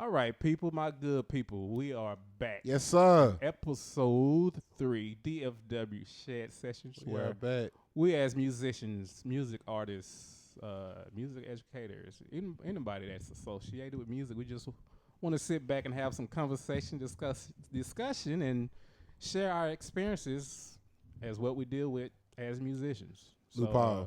All right, people, my good people, we are back. Yes, sir. Episode 3, DFW Shed Sessions, We where are back. we as musicians, music artists, music educators, anybody that's associated with music, we just want to sit back and have some conversation, discussion, and share our experiences as what we deal with as musicians. Lupal.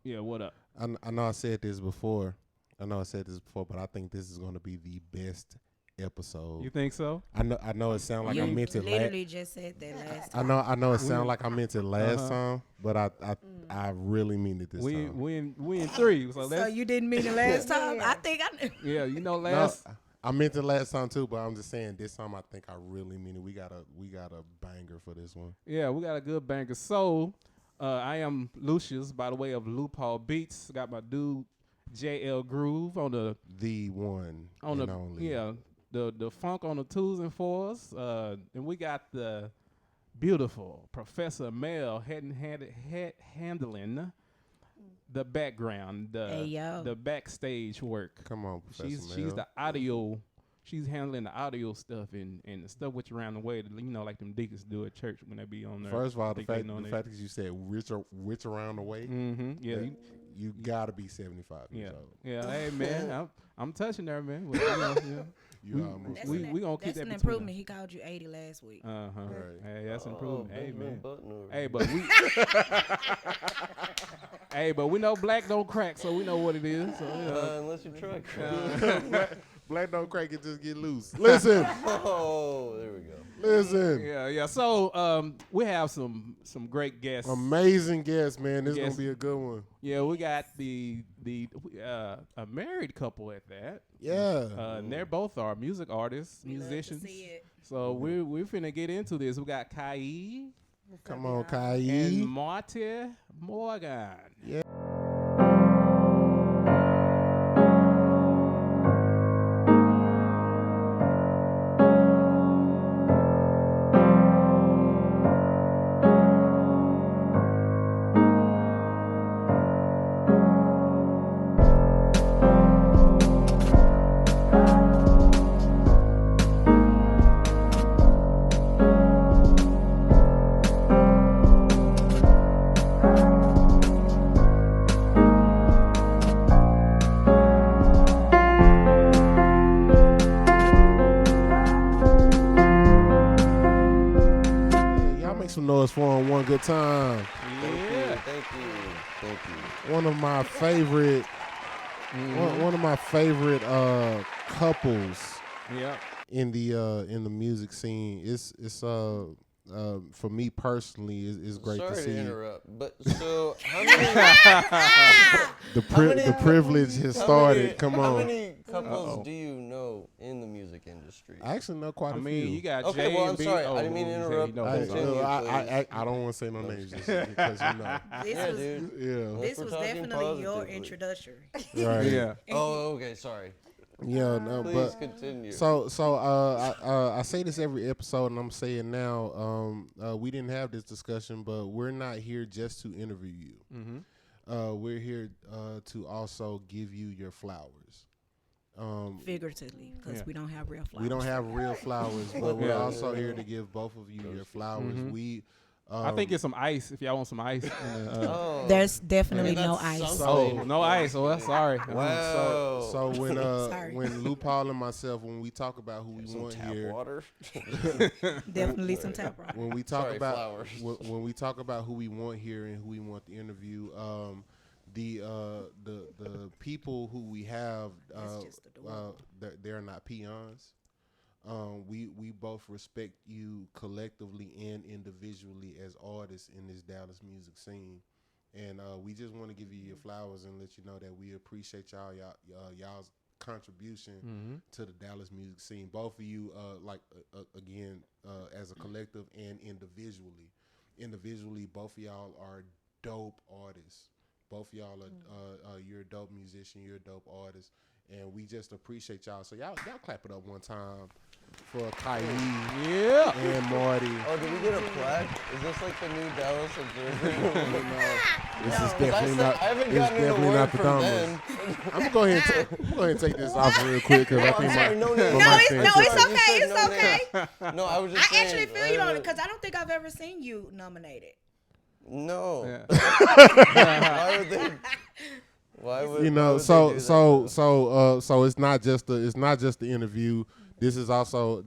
Yeah, what up? I know I said this before. But I think this is going to be the best episode. You think so? I know it sounds like I meant it. Literally just said that last time. I know it sounds like I meant it last time, but I really mean it this time. We in 3. So you didn't mean it last time? I think I knew. Yeah, you know last. No, I meant it last time too, but I'm just saying this time I think I really mean it. We got a banger for this one. Yeah, we got a good banger. So, I am Lucius by the way of Lupal Beats. Got my dude J Ell Groove on the one on and the only. Yeah, the funk on the 2s and 4s. And we got the beautiful Professor Mel handling the background, the backstage work. Come on, Professor Mel. She's the audio. She's handling the audio stuff and the stuff which around the way, like them deacons do at church when they be on there. First of all, the fact that you said rich around the way. Mm-hmm. Yeah, you gotta be 75 years old. Yeah, hey man, I'm touching there, man. We gonna keep that. That's an improvement. He called you 80 last week. Right. Hey, that's improvement. Hey man. Hey, but we know black don't crack, so we know what it is. So, unless you try. Black don't crack it, just get loose. Listen. Oh, there we go. Listen. Yeah. So we have some great guests. Amazing guests, man. This is gonna be a good one. Yeah, we got the a married couple at that. Yeah. And they're both are music artists, musicians. Love to see it. So we're finna get into this. We got Kyee. Come on, Kyee. And Marty Morgan. Yeah. Some noise for him one good time. Yeah. Thank you. One of my favorite couples. Yeah. In the music scene. It's for me personally is great to see. Sorry to interrupt, but so how many the privilege has started. Come on. How many couples do you know in the music industry? I actually know quite a few. You got okay, J well, and B. I'm sorry. I didn't mean to interrupt. I don't want to say no names just because you know. This was definitely your introductory. Right. Yeah. Oh, okay. Sorry. Yeah, no, Please continue. So I say this every episode, and I'm saying now, we didn't have this discussion, but we're not here just to interview you. Mm-hmm. We're here to also give you your flowers. Figuratively, because we don't have real flowers. We don't have real flowers, but we're also here to give both of you your flowers. Mm-hmm. I think it's some ice if y'all want some ice. There's definitely no ice. No ice. Oh, sorry. Wow. So when Lupal and myself, when we talk about who we want here, water. Definitely some tap water. when we talk about flowers. when we talk about who we want here and who we want the interview, the people who we have, they're not peons. We both respect you collectively and individually as artists in this Dallas music scene, and we just want to give you your flowers and let you know that we appreciate y'all's contribution to the Dallas music scene. Both of you, again, as a collective and individually. Individually, both of y'all are dope artists. Both of y'all are you're a dope musician. You're a dope artist. and we just appreciate y'all. So y'all clap it up one time for Kyee and Marty. Oh, did we get a plaque? Is this like the new Dallas Observer? This is definitely not. I haven't It's gotten an definitely award not the from dumbest. them. I'm gonna go ahead and take this off real quick because I think sorry, no, It's okay. It's okay. No, I was just saying. Actually feel you on it because I don't think I've ever seen you nominated. No. Yeah. Why would they? Why would so it's not just the interview. This is also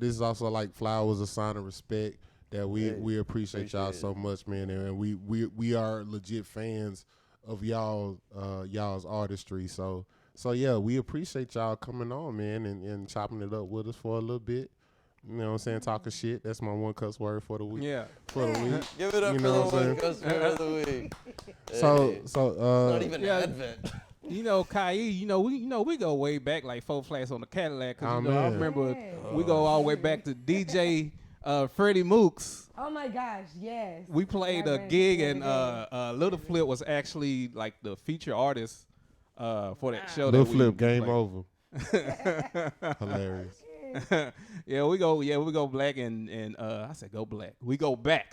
like flowers, a sign of respect that we appreciate y'all so much, man, and we are legit fans of y'all's artistry. So yeah, we appreciate y'all coming on, man, and chopping it up with us for a little bit. You know what I'm saying? Talking shit. That's my one cuss word for the week. Yeah. For the week. Give it up You for know the what I'm one customer of the week. So Not even Advent. You know, Kyee, we go way back like 4 flats on the Cadillac. Cause, I man. remember we go all the way back to DJ Freddie Mooks. Oh my gosh, yes. We played a gig and Little Flip was actually like the feature artist for that show. Little that Flip, we game played. over. Hilarious. we go black and I said go black. We go back.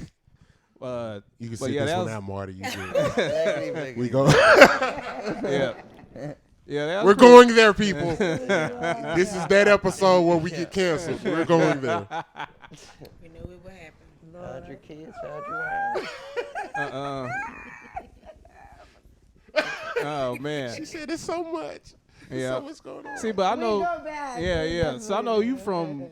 You can sit this one out, Marty. You good. We go. We're going there, people. This is that episode where we get canceled. We're going there. We knew it would happen. How'd your kids? How'd your wife? Oh man. She said it's so much. Yeah. So much going on. See, but I know. Go back. Yeah. So I know you from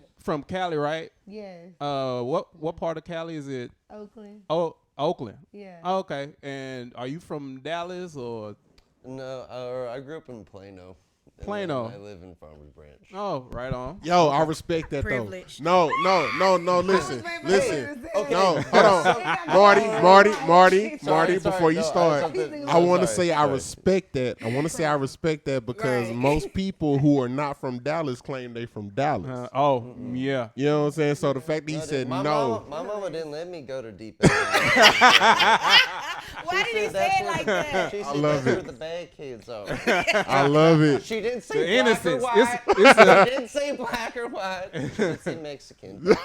Cali, right? Yes. What part of Cali is it? Oakland. Oh, Oakland. Yeah. Oh, okay. And are you from Dallas or? No, I grew up in Plano. Plano. I live in Farmers Branch. Oh, right on. Yo, I respect that Privilege. though. No. Listen. Okay. No, hold on. Marty. Sorry, Before you no, start, I want to say I sorry. respect that. I want to say I respect that because Right. most people who are not from Dallas claim they from Dallas. Yeah. You know what I'm saying? So the fact that he said my no. mama didn't let me go to deep. Why did he say it like that? She said love that's it. where the bad kids are. I love it. She didn't say The black innocence. or white. She didn't say black or white. She didn't say Mexican. No,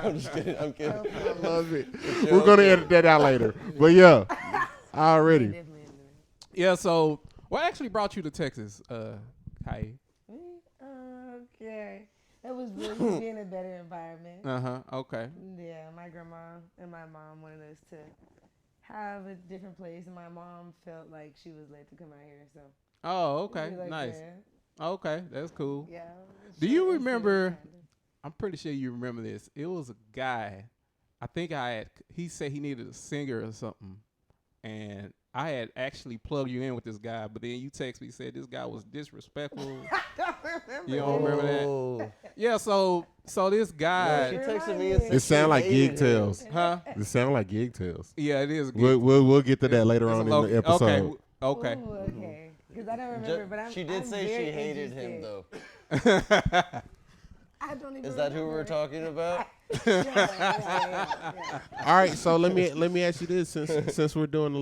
I'm just kidding. I'm kidding. I love it. We're gonna edit that out later. But yeah, already. Yeah. So, what actually brought you to Texas, Kyee? Okay. That was really to be in a better environment. Okay. Yeah, my grandma and my mom wanted us to have a different place, and my mom felt like she was late to come out here, so. Oh, okay. we like Nice. that. Okay, that's cool. Yeah. Do you remember? I'm pretty sure you remember this. It was a guy. I think he said he needed a singer or something, and I had actually plugged you in with this guy, but then you text me said this guy was disrespectful. Don't remember. You don't remember that? Oh. Yeah. So this She guy, texted me and said It sound she like hated gig him. tales. huh? It sound like gig tales. Yeah, it is. Good. We'll get to that later It's a on low- in the episode. Okay. Ooh, okay. Because I don't remember, but I'm. She did I'm say very she hated him interested. though. I don't even. Is that who we remember. were talking about? Yeah. All right, so let me ask you this: since we're doing a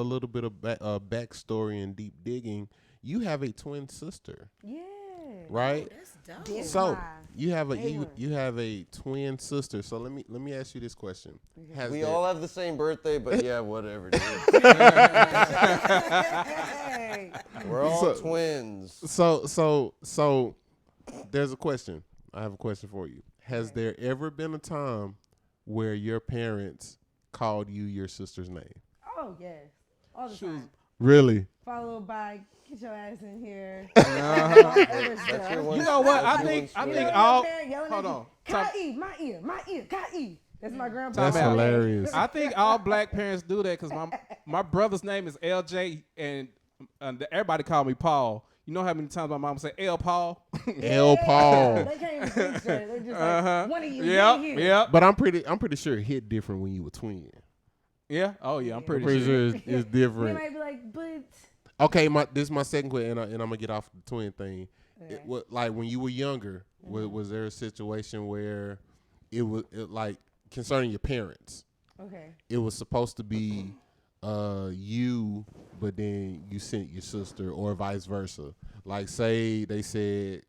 little bit of backstory and deep digging, you have a twin sister, Yeah. right? That's dope. So Wow. you have A1. you have a twin sister. So let me ask you this question: Has We there- all have the same birthday, but yeah, whatever, dude. Hey. We're all So- twins. So there's a question. I have a question for you. Has there ever been a time where your parents called you your sister's name? Oh yes. All the time. Really? Followed by get your ass in here. That's your one. You know what? I that's your think one You story. know all. my parent yelling Hold at on. you, Kyee, my ear, Kyee. That's my grandpa. That's Time out. hilarious. I think all black parents do that because my brother's name is LJ and everybody call me Paul. You know how many times my mom say L Paul? L. Paul. They can't even think straight. They're just Uh-huh. like, one of you Yep. get here. Yep. But I'm pretty sure it hit different when you were twin. Yeah. Oh yeah. I'm I'm pretty pretty sure. sure it's They different. might be like, but Okay, this is my second question, and I'm gonna get off the twin thing. Okay. Like when you were younger, was there a situation where it was like concerning your parents? okay. It was supposed to be you, but then you sent your sister, or vice versa? Like, say they said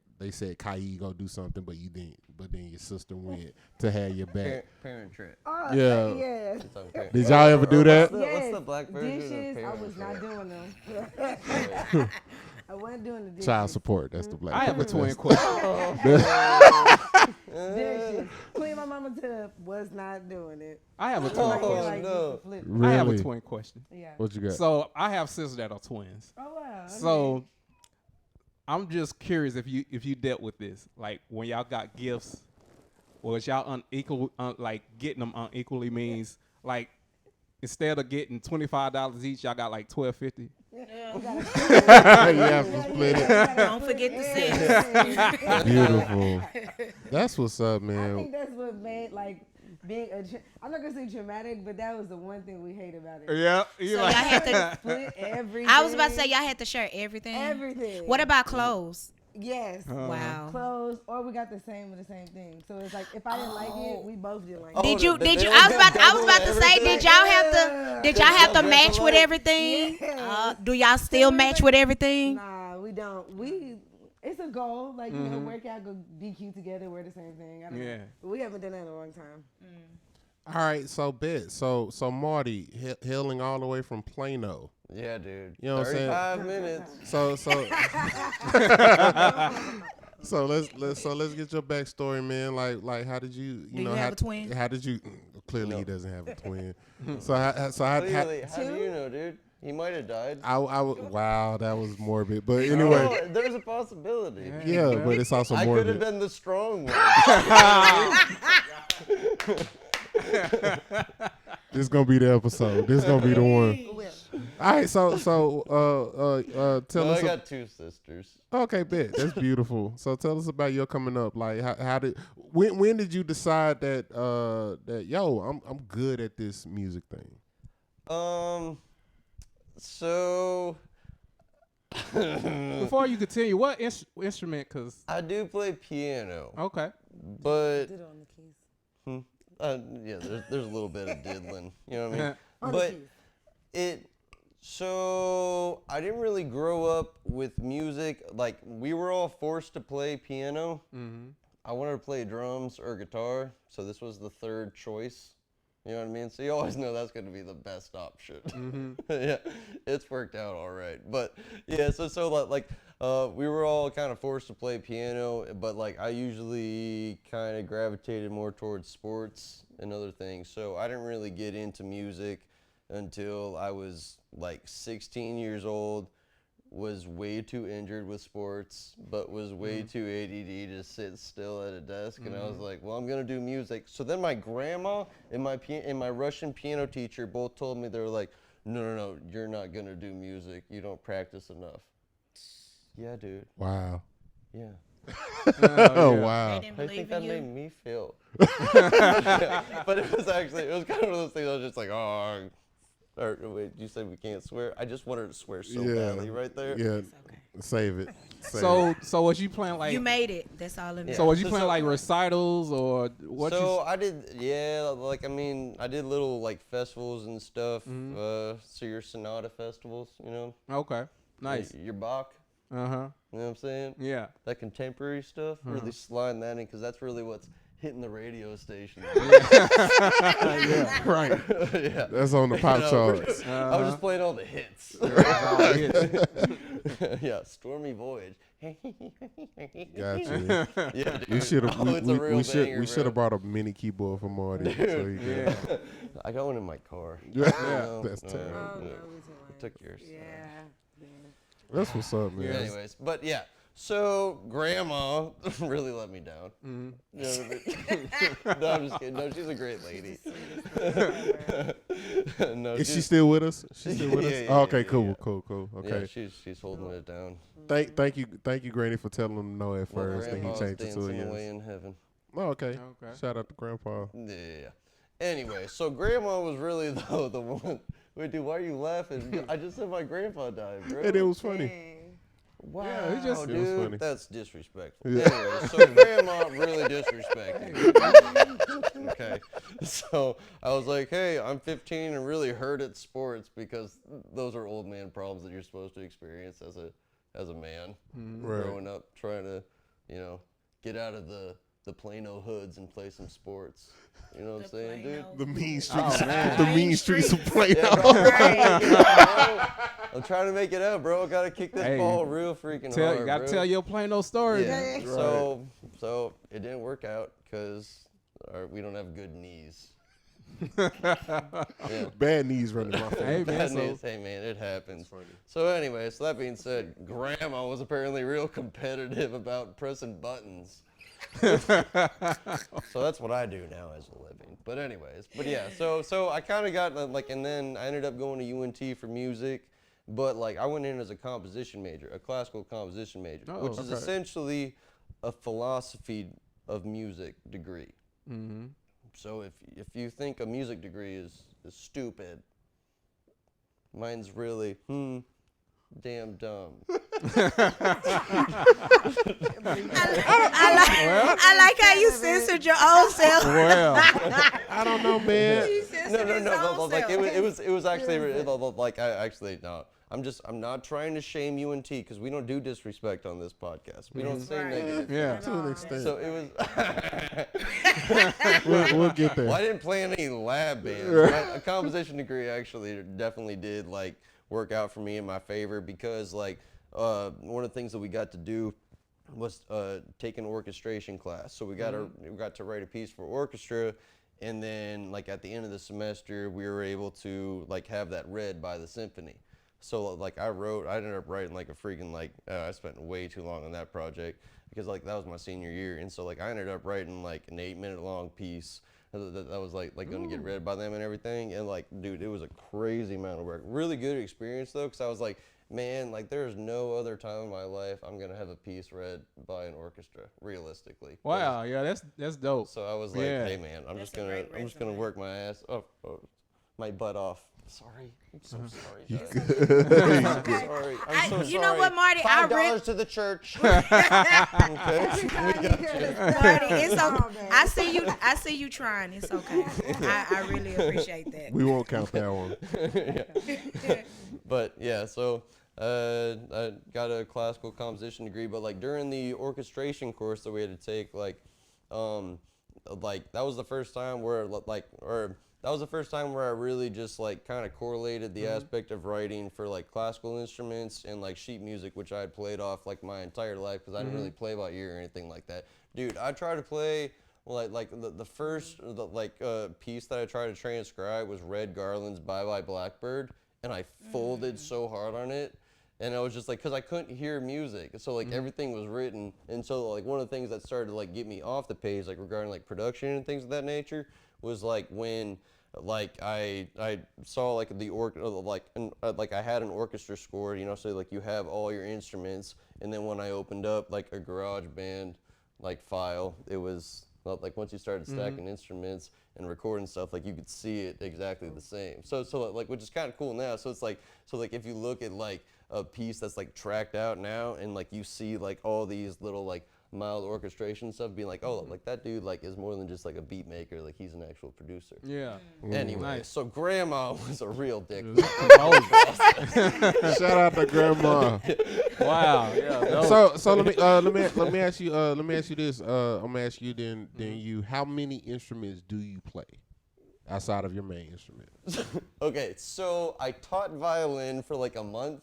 Kyee go do something, but you didn't. But then your sister went to have your back. Parent trip. Oh, Yeah. yes. Did y'all ever do that? What's the black version Dishes, of I parent was not trip? doing them. I wasn't doing the dishes. Child support. That's the black. I have a version. twin question. Dishes. Clean my mama tub. Was not doing it. I have a twin My kid, question. like, no. used to flip. I have a Really? twin question. Yeah. What you got? So I have sisters that are twins. Oh wow. So I'm just curious if you dealt with this, like when y'all got gifts, was y'all unequal, like getting them unequally means like instead of getting $25 each, y'all got like $12.50. You have to split it. Don't forget the cents. Beautiful. That's what's up, I man. think that's what made like being I'm not gonna say traumatic, but that was the one thing we hate about it. Yeah, So y'all had to. Split everything. I was about to say y'all had to share everything. everything. What about clothes? Yes. Wow. Clothes, or we got the same thing. So it's like if I didn't like it, we both didn't like it. Did you? the Did you? bill I was about to say. everything? Did y'all have to? Did y'all have to Yeah. match with everything? Yeah. Do y'all still match with everything? Nah, we don't. It's a goal, like you know, work out, go be cute together, wear the same thing. I don't Yeah. know. But we haven't done that in a long time. All right, so so Marty, hailing all the way from Plano. Yeah, dude. You know what I'm saying? 35 minutes. So let's get your backstory, man. Like how did you Do you have a twin? How did you? Clearly, he No. doesn't have a twin. So how Clearly, how do you know, dude? He might have died. wow, that was morbid. But anyway, Oh, there's a possibility. yeah, but it's also I could have morbid. been the strong one. This gonna be the episode. This gonna be the one. Well, All right, so tell No, us. I got two sisters. Okay, bet. That's beautiful. So tell us about your coming up. Like, when did you decide that I'm good at this music thing? So Before you continue, what instrument? Cause I do play piano, okay, but did it on the keys. yeah, there's a little bit of diddling. You know what I mean? On the But keys. So I didn't really grow up with music. Like, we were all forced to play piano. I wanted to play drums or guitar, so this was the third choice. You know what I mean? So you always know that's going to be the best option. Yeah, it's worked out all right. But yeah, so like we were all kind of forced to play piano, but like I usually kind of gravitated more towards sports and other things. So I didn't really get into music until I was like 16 years old, was way too injured with sports, but was way too ADD to sit still at a desk. And I was like, well, I'm going to do music. So then my grandma and my Russian piano teacher both told me, they were like, no, you're not going to do music. You don't practice enough. Yeah, dude. Wow. Yeah. Oh wow. They didn't I believe think that in made you. me feel. Yeah, but it was kind of one of those things. I was just like, oh. Or wait, you said we can't swear? I just wanted to swear so badly right there. Yeah. Save it. Save it. so was you playing like? You made it. That's all it Yeah. is. So was you So- playing like recitals or what? So I did, like, I mean, I did little, like, festivals and stuff. So your Sonata festivals, you know? Okay, nice. Your Bach, Uh huh. you know what I'm saying? Yeah. That contemporary stuff, really sliding that in, because that's really what's hitting the radio station. Yeah, right. Yeah. That's on the pop You know, charts. I was just playing all the hits. Yeah, Stormy Voyage. Gotcha. Yeah, dude. We should have. Oh, it's a real We banger, should bro. have brought a mini keyboard for Marty. So he Yeah. I got one in my car. yeah. That's terrible. Oh, no, Yeah. we too late. Took yours. Yeah. That's what's up, man. Anyways, but yeah. So grandma really let me down. You know what I mean? No, I'm just kidding. No, she's a great lady. No, Is she still with us? She's still with us? Yeah, Oh, yeah, okay, yeah, cool, yeah. cool. Okay. Yeah, she's holding it down. Thank you, Granny, for telling him no at Well, first, and he grandpa's changed it to a dancing away yes. in heaven. Oh, okay. Okay. Shout out to Grandpa. Yeah. Anyway, so grandma was really the one. Wait, dude, why are you laughing? I just said my grandpa died, bro. And it was funny. Dang. Wow, Yeah, he just- It was funny. dude, that's disrespectful. Yeah. Anyway, so grandma really disrespected me. Okay, so I was like, hey, I'm 15 and really hurt at sports because those are old man problems that you're supposed to experience as a man Right. growing up, trying to, get out of the Plano hoods and play some sports. You know what I'm saying, dude? The mean streets. man. The mean streets of Plano. Yeah, bro, I'm trying to make it out, bro. Gotta kick this Hey, ball real freaking You hard, gotta bro. tell your Plano story. Yeah. man. So it didn't work out because we don't have good knees. Yeah. Bad knees running my face. Hey, man, Bad so- knees. Hey man, it happens. Funny. So anyway, so that being said, Grandma was apparently real competitive about pressing buttons. So that's what I do now as a living. But anyways, so I kind of got and then I ended up going to UNT for music, but I went in as a composition major, a classical composition major, Oh, which is okay. essentially a philosophy of music degree. Mm-hmm. So if you think a music degree is stupid, mine's really damn dumb. I like how you censored your own self. Well, I don't know, man. You censored No, his own like self. it was actually no. I'm not trying to shame UNT because we don't do disrespect on this podcast. We don't say Right. negative. yeah. To an extent. So it was. We'll get there. Well, I didn't play any lab bands. But a composition degree actually definitely did work out for me in my favor because one of the things that we got to do was take an orchestration class. So we got to write a piece for orchestra, and then at the end of the semester we were able to have that read by the symphony. So I ended up writing a freaking I spent way too long on that project because that was my senior year, and so I ended up writing an 8-minute long piece that was going to get read by them and everything, and dude, it was a crazy amount of work. Really good experience though, because I was man, there's no other time in my life I'm gonna have a piece read by an orchestra, realistically. Wow. Yeah, that's dope. So I was Yeah. hey man, I'm just gonna work my ass my butt off. Sorry, I'm so sorry. Guys. Sorry, I'm so sorry. You know what, Marty? $5 to the church. Okay, we got you. Marty, it's okay. I see you trying. It's okay. I really appreciate that. We won't count that one. But yeah, so I got a classical composition degree, but during the orchestration course that we had to take, that was the first time where that was the first time where I really just kind of correlated the aspect of writing for classical instruments and sheet music, which I had played off my entire life because I didn't really play by ear or anything like that. Dude, I tried to play the first piece that I tried to transcribe was Red Garland's Bye Bye Blackbird, and I folded so hard on it. And I was just because I couldn't hear music, so everything was written, and so one of the things that started to get me off the page, regarding production and things of that nature, was when I saw the I had an orchestra score, so you have all your instruments, and then when I opened up a garage band file, it was once you started stacking instruments and recording stuff, you could see it exactly the same. So which is kind of cool now. So it's if you look at a piece that's tracked out now, and you see all these little mild orchestration stuff, being oh, that dude is more than just a beat maker, he's an actual producer. Yeah. Anyway, Nice. so Grandma was a real dick. Shout out to Grandma. Wow. Yeah. Dope. So let me ask you this. I'm gonna ask you then you, how many instruments do you play outside of your main instrument? Okay, so I taught violin for a month,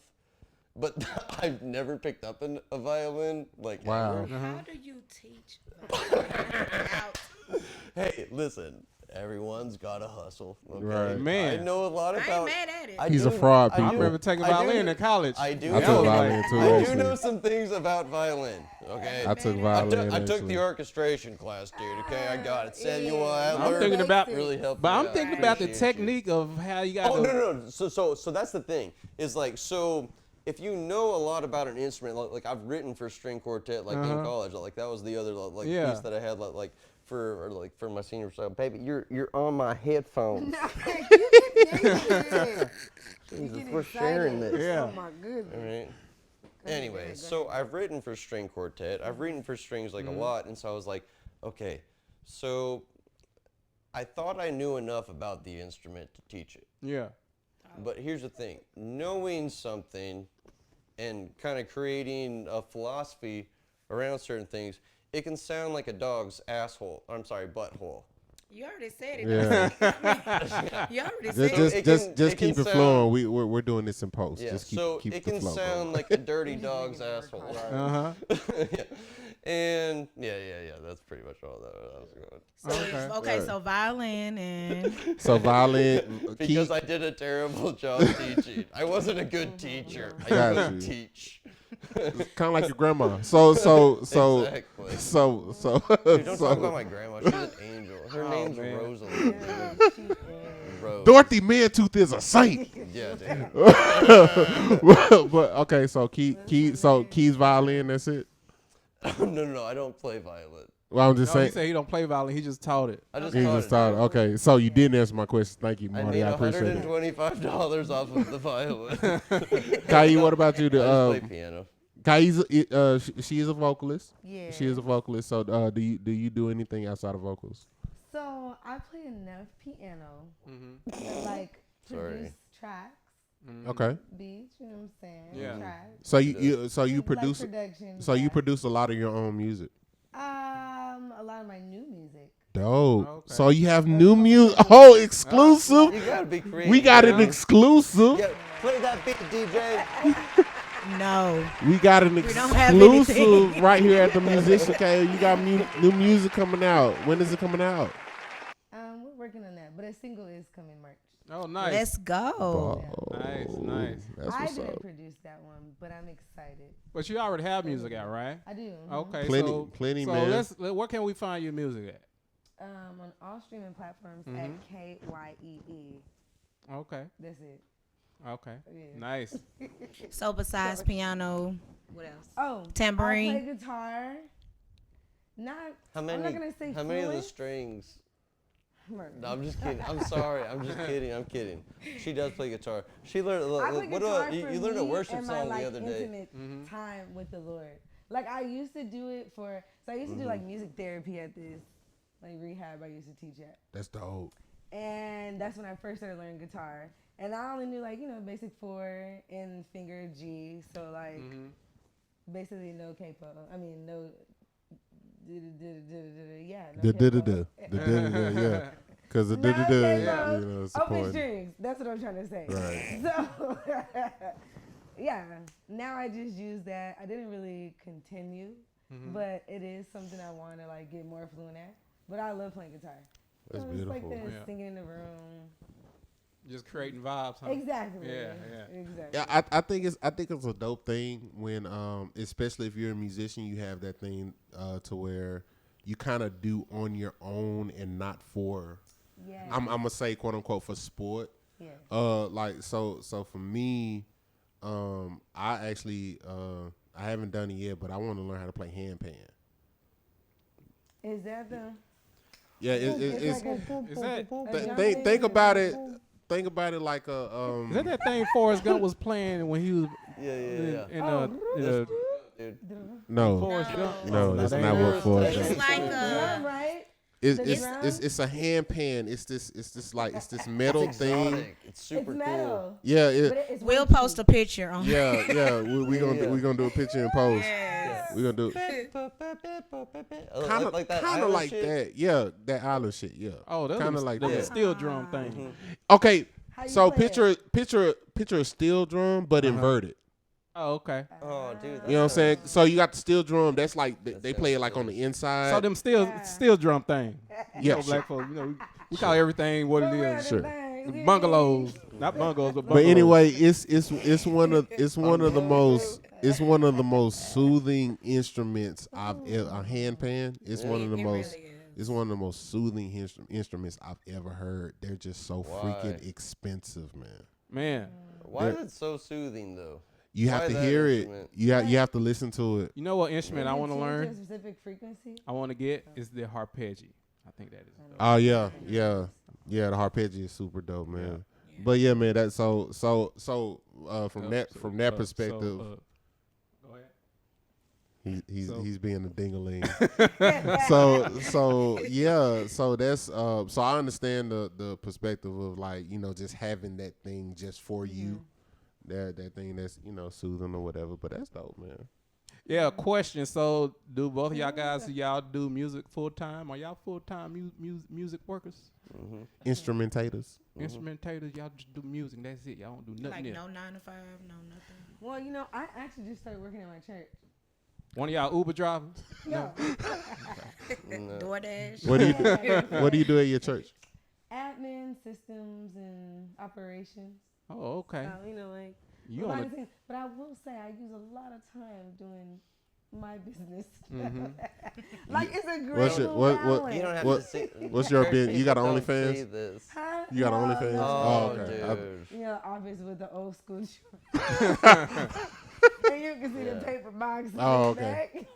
but I've never picked up a violin Wow. ever. How do you teach? Hey, listen, everyone's got to hustle. Okay? Right. Man. I know a lot I about. ain't mad at it. I He's do- a fraud, I people. I do- remember taking I do- violin in college. I do. I took violin too, I do actually. know some things about violin. Okay. I took I violin. took actually. the orchestration class, dude. Okay, I got it. Samuel Adler. I'm thinking about, really helped. but me I'm out. thinking about the Appreciate you. technique of how you got. Oh no. So that's the thing. Is so if you know a lot about an instrument, I've written for string quartet in college. That was the other Yeah. piece that I had for my senior. So baby, you're on my headphones. Jesus, we're sharing this. Yeah. Oh my goodness. All right. Anyway, so I've written for string quartet. I've written for strings like a lot, and so I was like, okay, so I thought I knew enough about the instrument to teach it. Yeah. But here's the thing, knowing something and kind of creating a philosophy around certain things, it can sound like a dog's butthole. You already said it. Yeah. You already said it. Just keep it flowing. We're doing this in post. Yeah, Just keep so keep it the can flow sound going. like a dirty dog's asshole. Uh-huh. Yeah. And yeah, that's pretty much all that was going. Okay, so violin and So violin, Because I did a terrible job teaching. I wasn't a good teacher. I Got couldn't you. teach. kind of like your grandma. So Exactly. so Dude, don't talk about my grandma. She's an angel. Her name's man. Rosalie. Rose. Dorothy Mantooth is a saint. Yeah, damn. But okay, so Keys violin. That's it. No, I don't play violin. Well, I'm just No, he saying. said he don't play violin. He just taught it. I just He taught just it. thought. Okay, so you didn't answer my question. Thank you, I Marty. made I appreciate it. $125 off of the violin. Kyee, what about you? I just play piano. Kyee's she is a vocalist. Yeah. She is a vocalist. So do you do anything outside of vocals? So I play enough piano, Mm-hmm. like Sorry. produce tracks, Okay. beats. You know what I'm saying? Yeah. Tracks. So you Like produce production. so you produce a lot of your own music. A lot of my new music. Dope. Okay. So you have new music. Oh, exclusive. You gotta be creative. We got an Yeah. exclusive. Yeah, play that beat, DJ. no. We got an don't have exclusive anything. right here at the Musician. Okay, you got new music coming out. When is it coming out? We're working on that, but a single is coming March. Oh, nice. Let's go. Oh, Nice. That's I what's didn't up. produce that one, but I'm excited. But you already have music out, right? I do. Okay. Plenty, so man. where can we find your music at? On all streaming platforms at Kyee. Okay. That's it. Okay. Yeah. Nice. So besides piano, what else? Oh, Tambourine. I play guitar. Not. How I'm many? not gonna say How many of the fluent. strings? Murder. No, I'm just kidding. I'm sorry. I'm just kidding. I'm kidding. She does play guitar. She learned. I play guitar You for learned a me worship and my, song like, the other day. intimate time with the Lord. Like I used to do it for. So I used to do like music therapy at this like rehab I used to teach at, That's dope. and that's when I first started learning guitar. And I only knew like basic 4 and finger G. So like basically no capo. I mean no. Yeah. No capo. Yeah. Because the No capo. you know, it's Open important. strings. That's what I'm trying to say. Right. So, yeah. Now I just use that. I didn't really continue, but it is something I want to like get more fluent at. But I love playing guitar. That's It's like beautiful. this, Yeah. singing in the room. Just creating vibes, huh? Exactly. Yeah. Exactly. Yeah, I think it's a dope thing when especially if you're a musician, you have that thing to where you kind of do on your own and not for Yeah. I'm gonna say quote unquote for sport. Yeah. Like so for me, I actually I haven't done it yet, but I want to learn how to play handpan. Is that the? Yeah, it's like a, Is that think about it. Think about it like a is that thing Forrest Gump was playing when he was Yeah. in Dude. no. Forrest Gump? No, that's that not ain't what it. Forrest It's Gump. like drum, right? It's a handpan. It's this metal thing. Exotic. It's super It's cool. metal. Yeah, But it's We'll one post a picture on. yeah. We gonna do a picture in post. Yes. We gonna do kind of like that. kind of island like shit. that. Yeah, that island shit. Yeah. Oh, that's kind of like the that. steel drum thing. Okay, How you so play it? picture a steel drum but inverted. Oh, okay. Oh, dude. You know what I'm saying? So you got the steel drum. That's like they That play it sounds like on the inside. So them steel drum thing. yeah, So black folks, we call everything what it is. Sure. Bungalows, not bungalows, but But bungalows. anyway, it's one of the most soothing instruments I've a handpan. It's one of the It most really is. it's one of the most soothing instruments I've ever heard. They're just so Why? freaking expensive, man. Man, Why is it so soothing though? You have Why to that hear instrument? it. You have to listen to it. you know what instrument I want to Is it tuned learn? a specific frequency. I want to get is the arpeggio. I think that is. dope. Oh yeah. The arpeggio is super dope, man. But yeah, man, that's so from that perspective. Go He's being a dingaling. So that's so I understand the perspective of like, just having that thing just for you, that thing that's soothing or whatever. But that's dope, man. Yeah, question. So, do both of y'all guys do music full time? Are y'all full time music workers? Instrumentators. Instrumentators, y'all just do music. That's it. Y'all don't do nothing Like else. no 9 to 5, no nothing. Well, I actually just started working at my church. One of y'all Uber drivers? No. DoorDash. What do you do at your church? Admin, systems, and operations. Oh, okay. Like You behind on the scenes. But I will say I use a lot of time doing my business. Like it's a great balance. You don't have What- to say. what's your business? You got an Don't OnlyFans? say this. Huh? You got No, OnlyFans? no. Oh, Oh, okay. dude. Office with the old school and you can see the paper box. Oh, okay.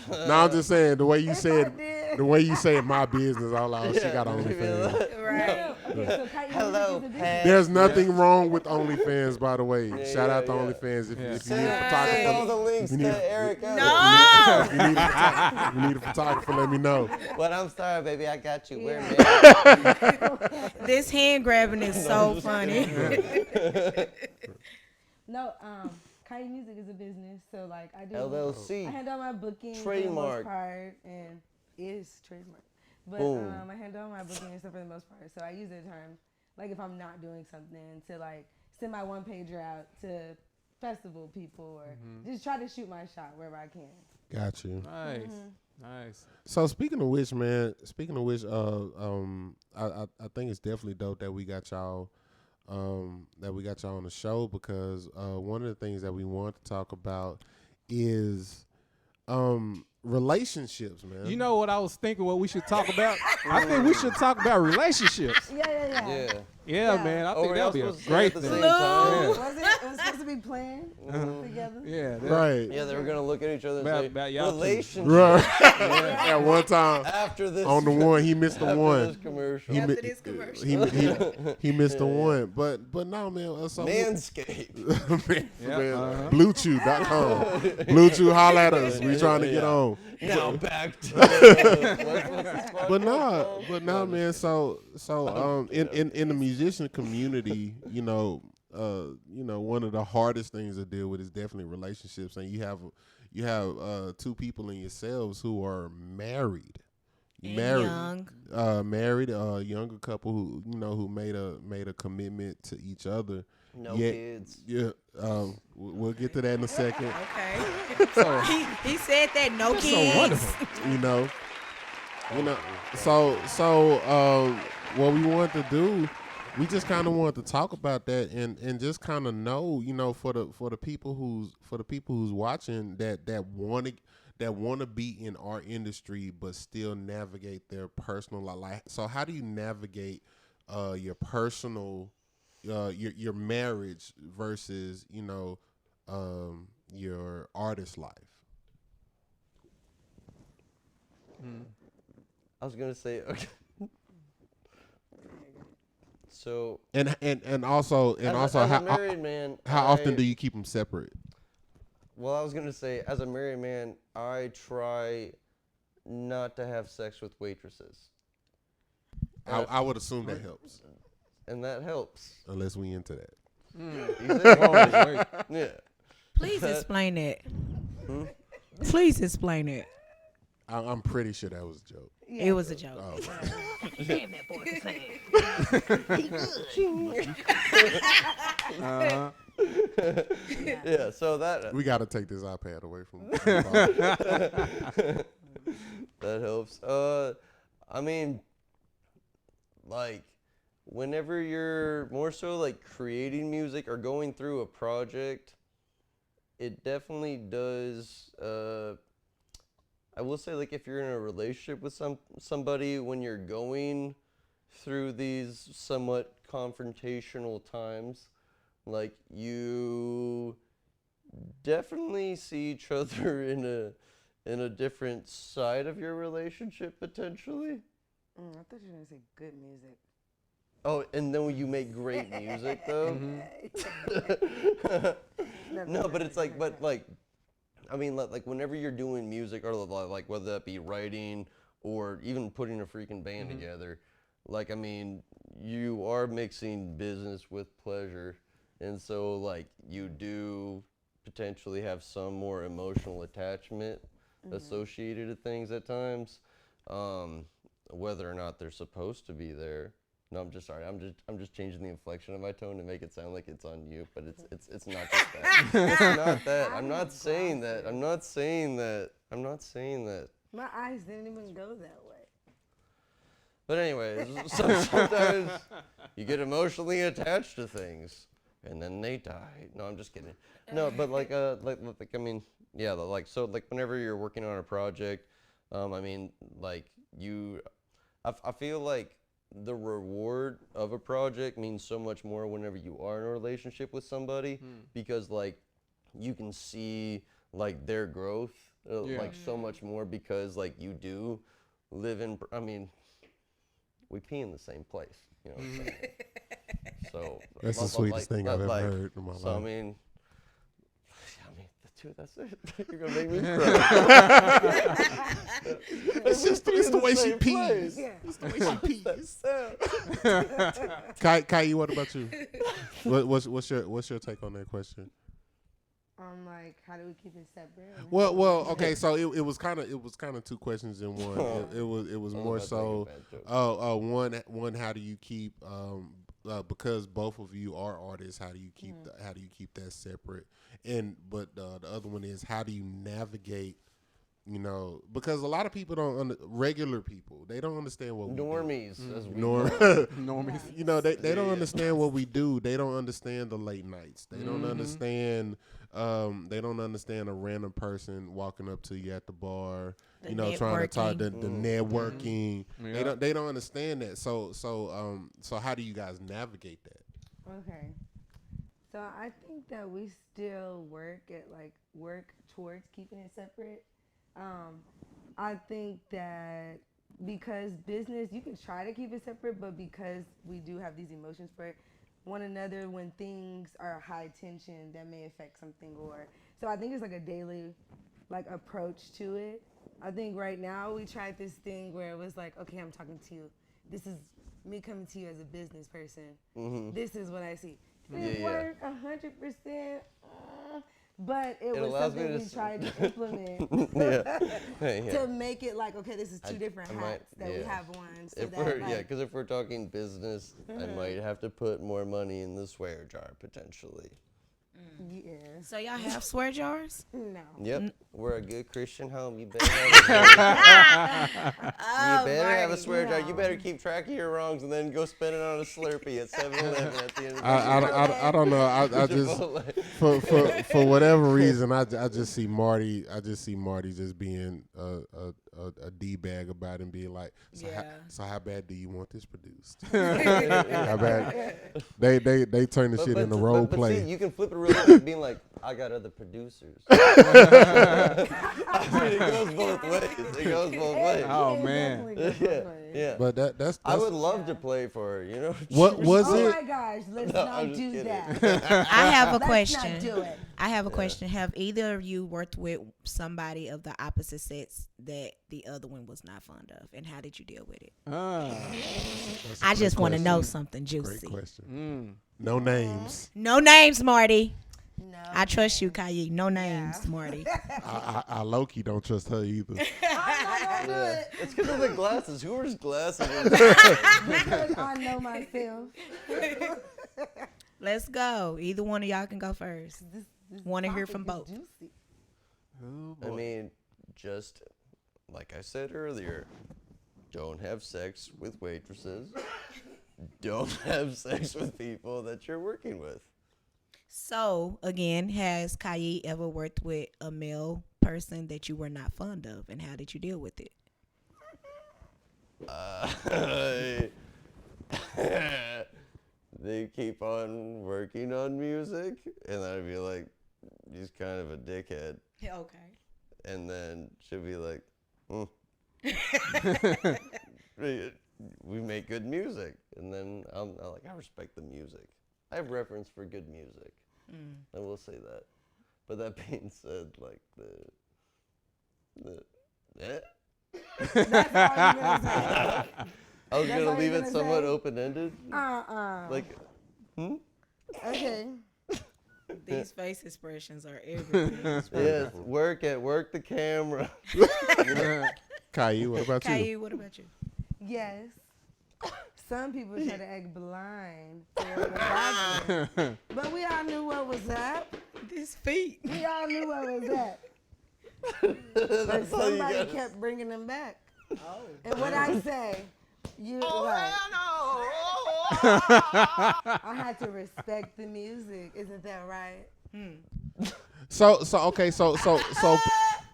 No, I'm just saying the way you said my business. All out. She got OnlyFans. Right. Hello, Pat. There's nothing wrong with OnlyFans, by the way. Yeah, Shout out to yeah. OnlyFans if you need a Send all photographer. the links you need to Eric. No. If you need a photographer, let me know. But I'm sorry, baby. I got you. We're Yeah. married. This hand grabbing is so funny. No, Kyee Music is a business, so like I do. I LLC. handle my booking Trademark. for the most part, and is trademark. But Boom. I handle my booking and stuff for the most part. So I use the term, like if I'm not doing something, to like send my one pager out to festival people or just try to shoot my shot wherever I can. Got you. Nice. So speaking of which, I think it's definitely dope that we got y'all. That we got y'all on the show because one of the things that we want to talk about is relationships, man. You know what I was thinking? What we should talk about? I think we should talk about relationships. Yeah. Yeah. Man. I Oh, think we're that'd be all a supposed to great say thing. at the same time? Was it? It was supposed to be planned together. Yeah. Right. Yeah, they were gonna look at each other and About- say, about y'all two. relationship. Right. At one time After this. on the one, he missed the after one. this commercial. He, After mi- this commercial. he missed the one, but no, man. So Manscaped. Yeah, Bluechew.com. Bluechew, holla at us. We trying to get on. Now back to what's But nah, man. So in the musician community, one of the hardest things to deal with is definitely relationships, and you have two people in yourselves who are married, Young. married, a younger couple who made a commitment to each other. No Yet- kids. Yeah, we'll get to that in a second. Okay. So, He said that no so kids. wonderful. So what we want to do, we just kind of want to talk about that and just kind of know, for the people who's watching that want to be in our industry but still navigate their personal life. So how do you navigate your personal your marriage versus your artist life? I was gonna say okay. So And also as how a married man, how often do you keep them separate? Well, I was gonna say, as a married man, I try not to have sex with waitresses, I would assume that helps, and that helps. unless we into that. You said yeah. Please explain that. Please explain it. I'm pretty sure that was a joke. It was a joke. Oh, Damn, that boy can sing. Yeah, so that we got to take this iPad away from. that helps. I mean, like, whenever you're more so like creating music or going through a project, it definitely does. I will say, like, if you're in a relationship with somebody, when you're going through these somewhat confrontational times, like, you definitely see each other in a different side of your relationship potentially. I thought you were gonna say good music. Oh, and then when you make great music though. No, but it's like, I mean, like whenever you're doing music, or like whether that be writing or even putting a freaking band together, like I mean, you are mixing business with pleasure, and so like you do potentially have some more emotional attachment associated to things at times, whether or not they're supposed to be there. No, I'm just sorry. I'm just changing the inflection of my tone to make it sound like it's on you, but it's not just that. It's not that. I'm not saying that. I'm not saying that. I'm not saying that. My eyes didn't even go that way. But anyways, sometimes you get emotionally attached to things, and then they die. No, I'm just kidding. No, but like I mean, yeah, like so like whenever you're working on a project, I mean like I feel like the reward of a project means so much more whenever you are in a relationship with somebody, because like you can see like their growth like so much more, because like you do live in, I mean, we pee in the same place, you know what I'm saying? So That's the sweetest thing I've ever heard in my life. So I mean, that's it. You're gonna make me cry. It's the way she pees. Yeah. It's the way she pees. Kyee, what about you? What's your take on that question? Like, how do we keep it separate? Well, okay. So it was kind of two questions in one. It was more so. One, how do you keep because both of you are artists, how do you keep that separate? But the other one is, how do you navigate? You know, because a lot of people regular people, they don't understand what normies, we do. As we Normies. You know, they don't understand what we do. They don't understand the late nights. They don't understand. They don't understand a random person walking up to you at the bar, trying to talk the networking. Yeah. They don't understand that. So how do you guys navigate that? Okay. So I think that we still work towards keeping it separate. I think that because business, you can try to keep it separate, but because we do have these emotions for one another, when things are high tension, that may affect something. So I think it's like a daily approach to it. I think right now we tried this thing where it was like, okay, I'm talking to you. This is me coming to you as a business person. This is what I see. It didn't work 100%. But it was something we tried to implement to make it like, okay, this is two different hats that we have on. So because if we're talking business, I might have to put more money in the swear jar potentially. Yeah. So y'all have swear jars? No. Yep. We're a good Christian home. You better have a swear jar. You better keep track of your wrongs and then go spend it on a Slurpee at 7-Eleven at the end of the day. I don't know. I just for whatever reason I just see Marty. I just see Marty just being a D-bag about it and being like, so how bad do you want this produced? How bad? They turn the shit into role play. See, you can flip it really quick, being like, I got other producers. I mean, it goes both ways. Oh man. Yeah. But that's I would love to play for her, you know. What was it? Oh my gosh, let's not do kidding. that. I have a Let's question. not do it. I have a question. Have either of you worked with somebody of the opposite sex that the other one was not fond of, and how did you deal with it? I just want to know something juicy. Great question. No names. No names, Marty. No. I trust you, Kyee. No names, Marty. I low-key don't trust her either. I'm not gonna do it. It's because of the glasses. Who wears glasses? Because I know myself. Let's go. Either one of y'all can go first. This Want to hear topic from is both. juicy. I mean, just like I said earlier, don't have sex with waitresses. Don't have sex with people that you're working with. So, again, has Kyee ever worked with a male person that you were not fond of, and how did you deal with it? They keep on working on music, and I'd be like, he's kind of a dickhead. Okay. And then she'll be like, we make good music. And then I'm like, I respect the music. I have reference for good music. I will say that. But that being said, like That's all you're gonna say. I was That's gonna all leave you're it gonna somewhat say? open-ended. Like, Okay. These face expressions are everything. yes, work the camera. Kyee, what about you? Kyee, what about you? Yes. Some people try to act blind for what was happening. But we all knew what was up. These feet. We all knew what was up. But That's all you somebody got. kept bringing them back. Oh. And what I say, you like, I had to respect the music. Isn't that right?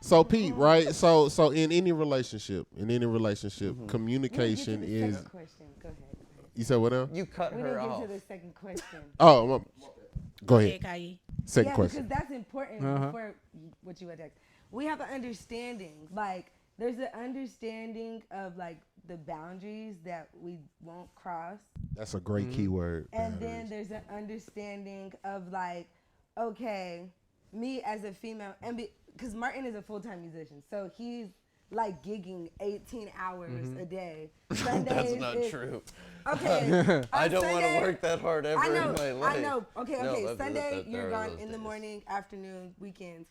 So Pete, right? So in any relationship, communication We didn't get to the is. second question. Go ahead. You said what now? You cut We her didn't off. get to the second question. Oh, go Hey, ahead. Kyee. Second Yeah, question. because that's important for what you attacked. We have an understanding. Like, there's an understanding of, like, the boundaries that we won't cross. That's a great keyword. And boundaries. then there's an understanding of, like, okay, me as a female, and because Martin is a full-time musician, so he's, like, gigging 18 hours a day. Sundays That's not is- true. Okay. I on don't want to Sunday- work that hard ever I know, in my life. I know. Okay, No, okay. that- Sunday, that- you're there are gone those in the days. morning, afternoon, weekends.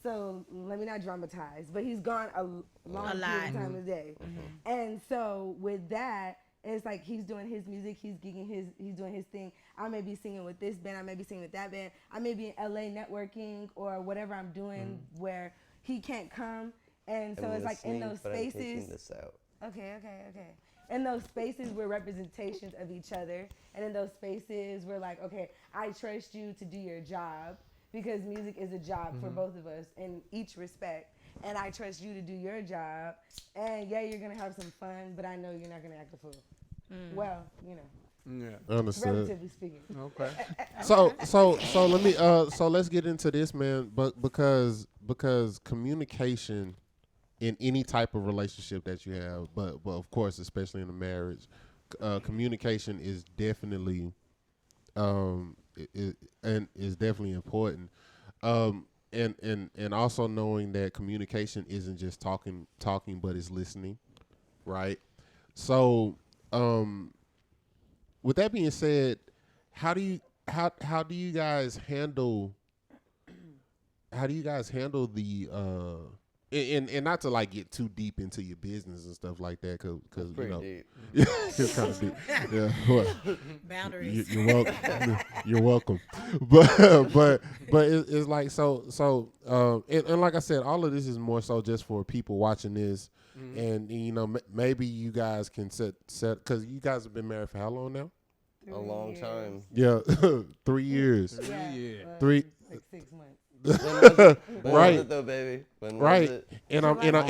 So let me not dramatize, but he's gone a long A period lot. of time a day. And so with that, it's like he's doing his music, he's gigging he's doing his thing. I may be singing with this band, I may be singing with that band. I may be in LA networking or whatever I'm doing where he can't come. And so I'm it's like in listening, those but I'm taking spaces. this out. Okay. In those spaces, we're representations of each other. And in those spaces, we're like, okay, I trust you to do your job because music is a job for both of us in each respect. And I trust you to do your job. And yeah, you're going to have some fun, but I know you're not going to act a fool. Well, you know, Yeah. Understood. relatively speaking. Okay. So let me so let's get into this, man. But because communication in any type of relationship that you have, but of course, especially in a marriage, communication is definitely is definitely important. And also knowing that communication isn't just talking, but it's listening, right? So, with that being said, how do you guys handle the and not to like get too deep into your business and stuff like that, because you Pretty know deep. it's kind of deep. Yeah, well, Boundaries. you're welcome. You're welcome. But it's like so and like I said, all of this is more so just for people watching this, and you know maybe you guys can set because you guys have been married for how long now? A long time. Yeah, 3 years. Yeah. Three. Like 6 months. When was it? When Right. was it though, baby? When was Right, it? and I'm pretty. Yeah,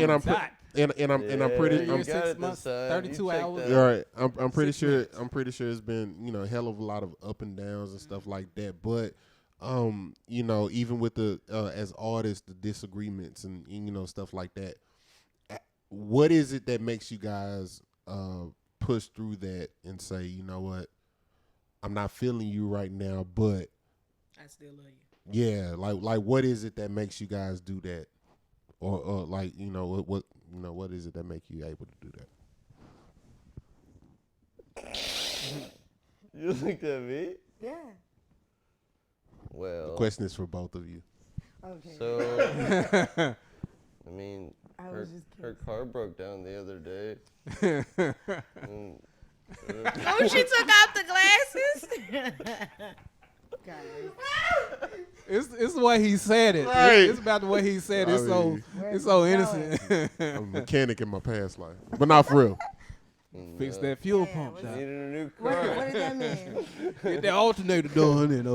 I'm you got it 6 months, this time. 32 You checked hours. that. All right, I'm pretty 6 sure. minutes. I'm pretty sure it's been a hell of a lot of up and downs and stuff like that. But even with the as artists, the disagreements and stuff like that. What is it that makes you guys push through that and say, you know what, I'm not feeling you right now, but I still love you. yeah, like what is it that makes you guys do that, or like what is it that make you able to do that? You looked at me? Yeah. Well, The question is for both of you. Okay. so I mean, I her, was just her kidding. car broke down the other day. And, Oh, she took out the glasses. Guys. It's the way he said it. Right. It's about the way he said it. It's I mean, it's so Where's it innocent. I'm a mechanic in my past life, but not for real. Fix that fuel Yeah, pump. what's Doc. needed a new What car. did that mean? Get that alternator done and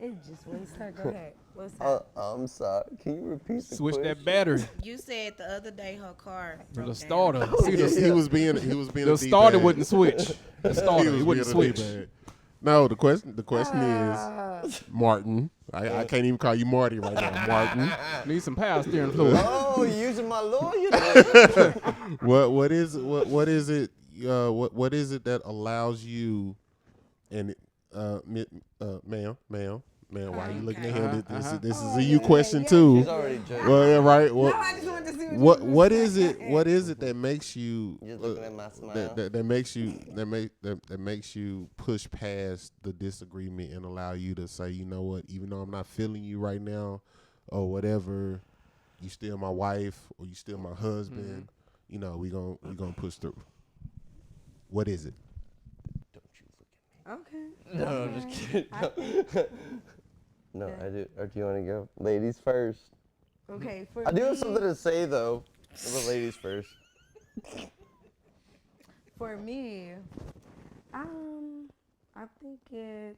It just wouldn't start. Go ahead. What's up? I'm sorry. Can you repeat the switch question? that battery. You said the other day her car broke The down. starter. See He was being the a starter D-bag. wouldn't switch. The starter He he was wouldn't being a switch. D-bag. No, the question is Martin. I can't even call you Marty right now, Martin. Need some power steering fluid. Oh, you using my lawyer? Now. What is it that allows you and ma'am Man, why are you looking Okay. at him? This is Oh, a you yeah, question yeah. too. She's already judging. Well, yeah, right. No, Well, I just wanted to see what you what were is it? saying. What is it that makes you You're looking at my smile. that makes you that makes you push past the disagreement and allow you to say, you know what, even though I'm not feeling you right now, or whatever, you still my wife or you still my husband. You know, we gonna push through. What is it? Don't you look Okay. No, I'm just kidding. No, I do. Or do you want to go? Ladies first. Okay. For I do have me- something to say though. The ladies first. For me, I think it's,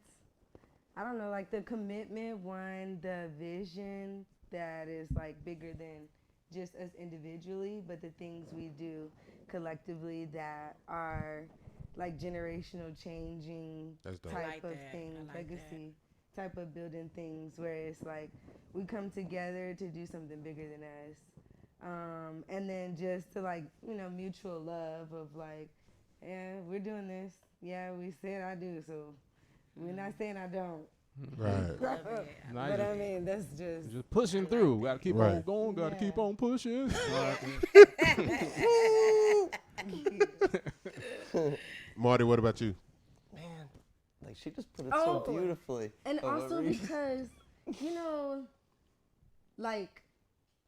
I don't know, like the commitment, one, the vision that is like bigger than just us individually, but the things we do collectively that are like generational changing That's dope. I type like of that. things, I like legacy type of building things where it's like we come together to do something bigger than us. And then just to like, you know, mutual love of like, yeah, we're doing this. Yeah, we said I do, so we're not saying I don't. Right. Love it. Nice. But I mean, that's just pushing through. Gotta keep on Right. going. Gotta keep Yeah. on pushing. Marty, what about you? Man, like she just put it Oh. so beautifully. And For what also reason? because, you know, like,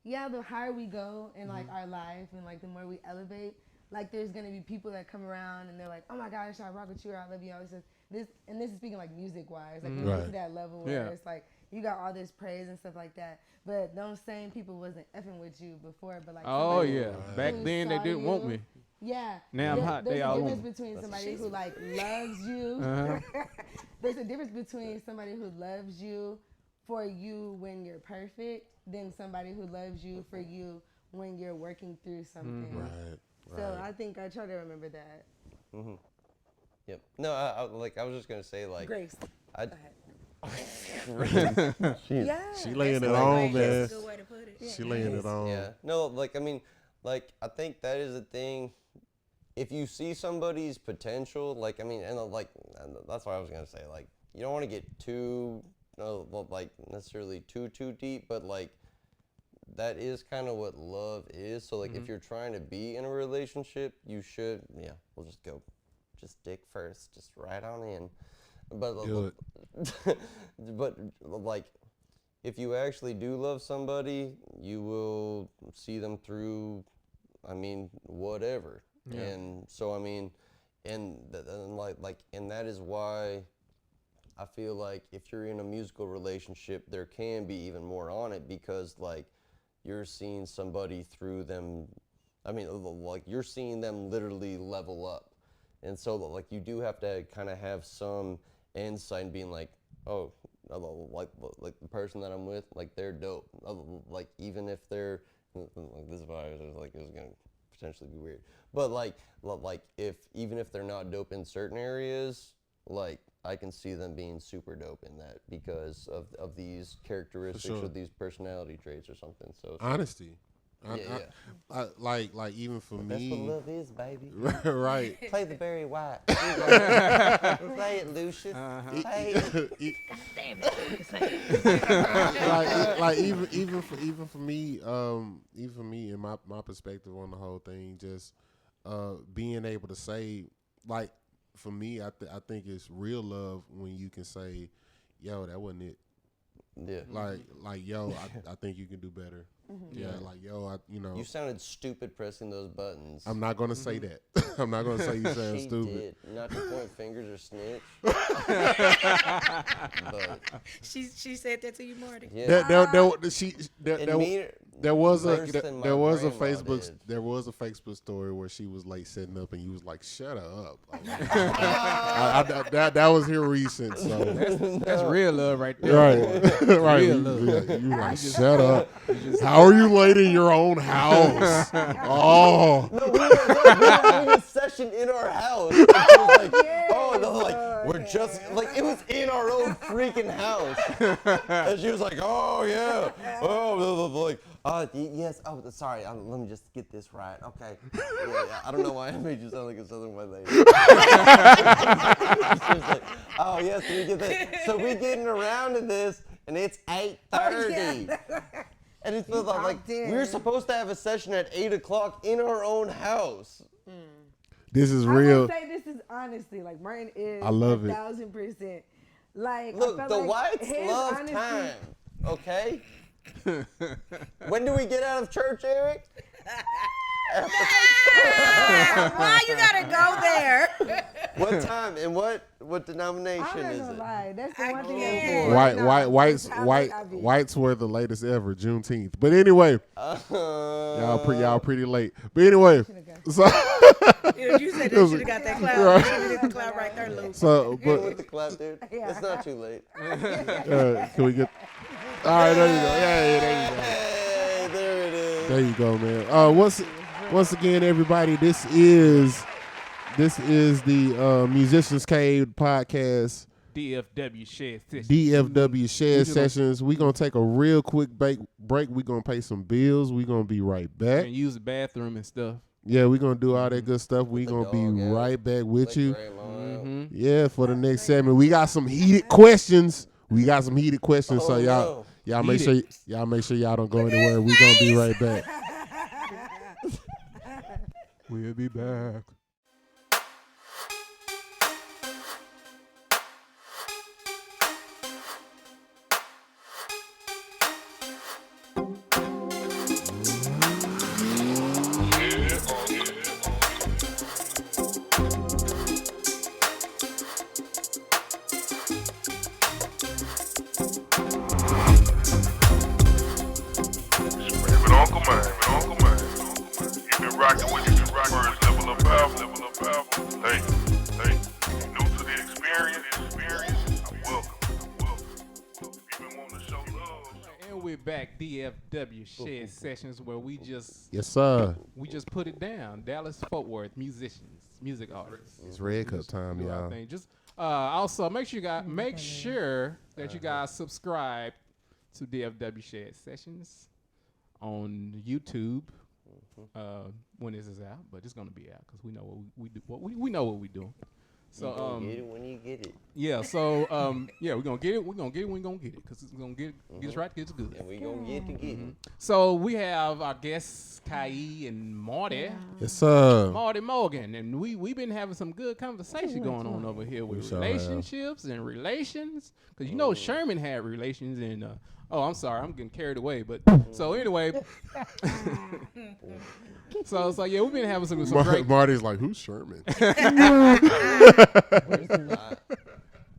yeah, the higher we go in like our life and like the more we elevate, like there's gonna be people that come around and they're like, oh my gosh, I rock with you, or I love you, all this stuff. This is speaking like music wise, like when you get to Right. that level where Yeah. it's like you got all this praise and stuff like that. But those same people wasn't effing with you before, but like Oh somebody yeah. Back who then they saw didn't want you. me. Yeah. Now I'm hot, they There's all a want difference between That's somebody what who like loves you. Uh-huh. There's a difference between somebody who loves you for you when you're perfect than somebody who loves you for you when you're working through something. Right. So I think I try to remember that. Yep. No, I was just gonna say like Grace. I. Go ahead. Jeez. Yeah. She laying it That's a on, good way- man. That's a good way to put it. She laying it on. Yeah. No, like I mean, like I think that is a thing. If you see somebody's potential, like I mean, and that's what I was gonna say. Like you don't want to get too, like necessarily too deep, but like that is kind of what love is. So like if you're trying to be in a relationship, you should, yeah, we'll just go, just dick first, just right on in. But Do but like if you actually do love somebody, you will see them through, I mean, whatever. Yeah. And so I mean, and that is why I feel like if you're in a musical relationship, there can be even more on it because like you're seeing somebody through them. I mean, like you're seeing them literally level up, and so like you do have to kind of have some insight and being like, oh, like the person that I'm with, like they're dope. Like even if they're like this is why I was like it was gonna potentially be weird, but like if even if they're not dope in certain areas, like I can see them being super dope in that because of these characteristics sure. or these personality traits or something. So Honesty. yeah. Like even for That's what me. love is, baby. Right. Play the Barry White. Play it, Lucius. Play it. Damn it, what you say? like even for me in my perspective on the whole thing, just being able to say, like for me, I think it's real love when you can say, yo, that wasn't it. Yeah. Like yo, I think you can do better. Yeah, like yo, You sounded stupid pressing those buttons. I'm not gonna say that. I'm not gonna say you sound She stupid. did. Not to point fingers or snitch. But She said that to you, Marty. yeah. There was a worse than my there was a grandma Facebook did. there was a Facebook story where she was like setting up and you was like, shut up. That was here recent, so That's real love right there. right. Right. Real You, love. you like shut up. How are you late in your own house? No, we were in a session in our house. And she was like, oh, no, like, we're just like it was in our own freaking house. And she was like, "Oh yeah, like yes. Oh, sorry. Let me just get this right. Okay. Yeah. I don't know why I made you sound like a Southern white lady." She was like, "Oh yes, we get that. So we getting around to this, and it's 8:30." And it's like we're supposed to have a session at 8 o'clock in our own house. This is I real. will say this is honestly like Martin is. I love it. 1,000%. Like Look, I the felt like whites his love honesty- time. Okay. When do we get out of church, Eric? Why you gotta go there? What time and what denomination I'm not is gonna it? lie. That's the I one thing. can't. Whites were the latest ever, Juneteenth. But anyway, y'all pretty late. But anyway, so You said they should have got that cloud. You should have hit the cloud right there, Luke. so With but the clap, dude. It's not too late. can we get? All right, there you go. Yeah, there you go. Hey, there it is. There you go, man. Once again, everybody, this is the Musicians Cave podcast. DFW Shed Sessions. DFW Shed Sessions. We're going to take a real quick break. We're going to pay some bills. We're going to be right back. And use the bathroom and stuff. Yeah, we're going to do all that good stuff. We're going to be right back with you. Yeah, for the next segment. We got some heated questions. So y'all make sure y'all don't go anywhere. We're going to be right back. We'll be back. Rockin' with you, first level up album. Hey, new to the experience, welcome. If you been wanting to show love. And we're back, DFW Shed Sessions, where we just Yes, sir. put it down. Dallas Fort Worth musicians, music artists. It's Red Cup time, Do our y'all. thing. Just also make sure that you guys subscribe to DFW Shed Sessions on YouTube. When this is out, but it's gonna be out because we know what we do. We know what we do. So get it when you get it. yeah. So we're gonna get it. We're gonna get it when we're gonna get it because it's gonna get us right, get us good. And we gonna get to get it. So we have our guests Kyee and Marty. Yes, sir. Marty Morgan, and we've been having some good conversation going on over here with We sure have. relationships and relations, because you know Sherman had relations and I'm sorry, I'm getting carried away, but so anyway, so it's like we've been having some great. Marty's like, who's Sherman?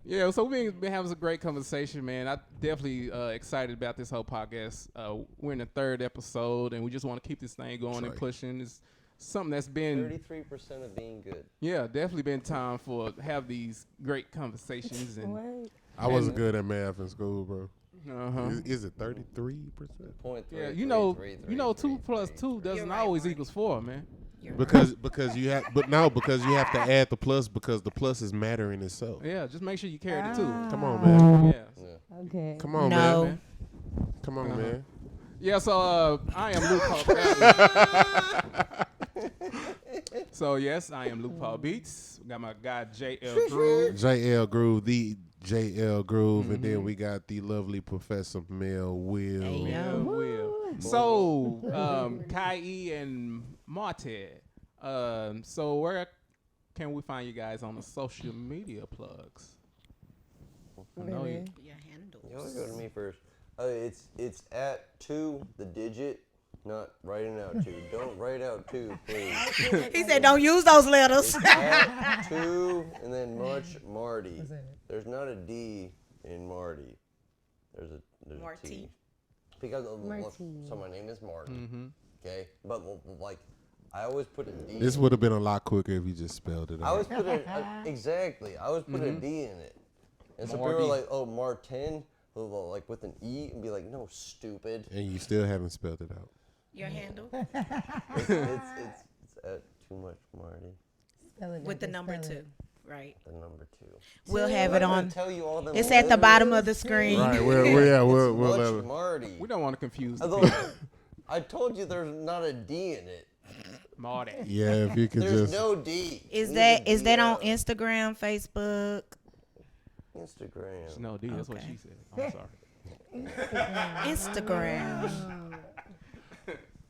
Yeah, so we've been having some great conversation, man. I'm definitely excited about this whole podcast. We're in the 3rd episode, and we just want to keep this thing going and pushing. It's something that's been 33% of being good. Yeah, definitely been time for have these great conversations. And I wasn't good at math in school, bro. uh-huh. Is it 33%? Yeah, you know, 2 plus 2 doesn't always equals 4, man. Because you have to add the plus because the plus is matter in itself. Yeah, just make sure you carry the 2. Come on, man. Yeah. Okay. Come on, No. man. Come on, man. Yeah, so I am Luke Paul. So yes, I am Luke Paul Beats. We got my guy J Ell Groove. J Ell Groove, the J Ell Groove, and then we got the lovely Professor Mel Will. Hey, Yeah, yo. Will. So Kyee and Marty. So where can we find you guys on the social media plugs? I know you. Your handles. You always go to me first. It's at 2, the digit, not writing out 2. Don't write out 2, please. He said, "Don't use those letters." At 2 and then Marty. There's not a D in Marty. There's a Marty. T. Because Marty. so my name is Marty. Okay, but like I always put a D. This would have been a lot quicker if you just spelled it I out. always put exactly. I always put a D in it, and so people Marty. were like, "Oh, Martin," like with an E, and be like, "No, stupid." And you still haven't spelled it out. Your handle It's at too much Marty. with the number 2, right? The number 2. We'll have it on. Tell you all them It's at the letters. bottom of the screen. Right. We'll Much let it. Marty. We don't want to confuse I the thought- people. I told you there's not a D in it. Marty. Yeah, if you could There's just. no D. Is Leave that the is D that on out. Instagram, Facebook? Instagram? No, D. That's what Okay. she said. I'm sorry. Instagram.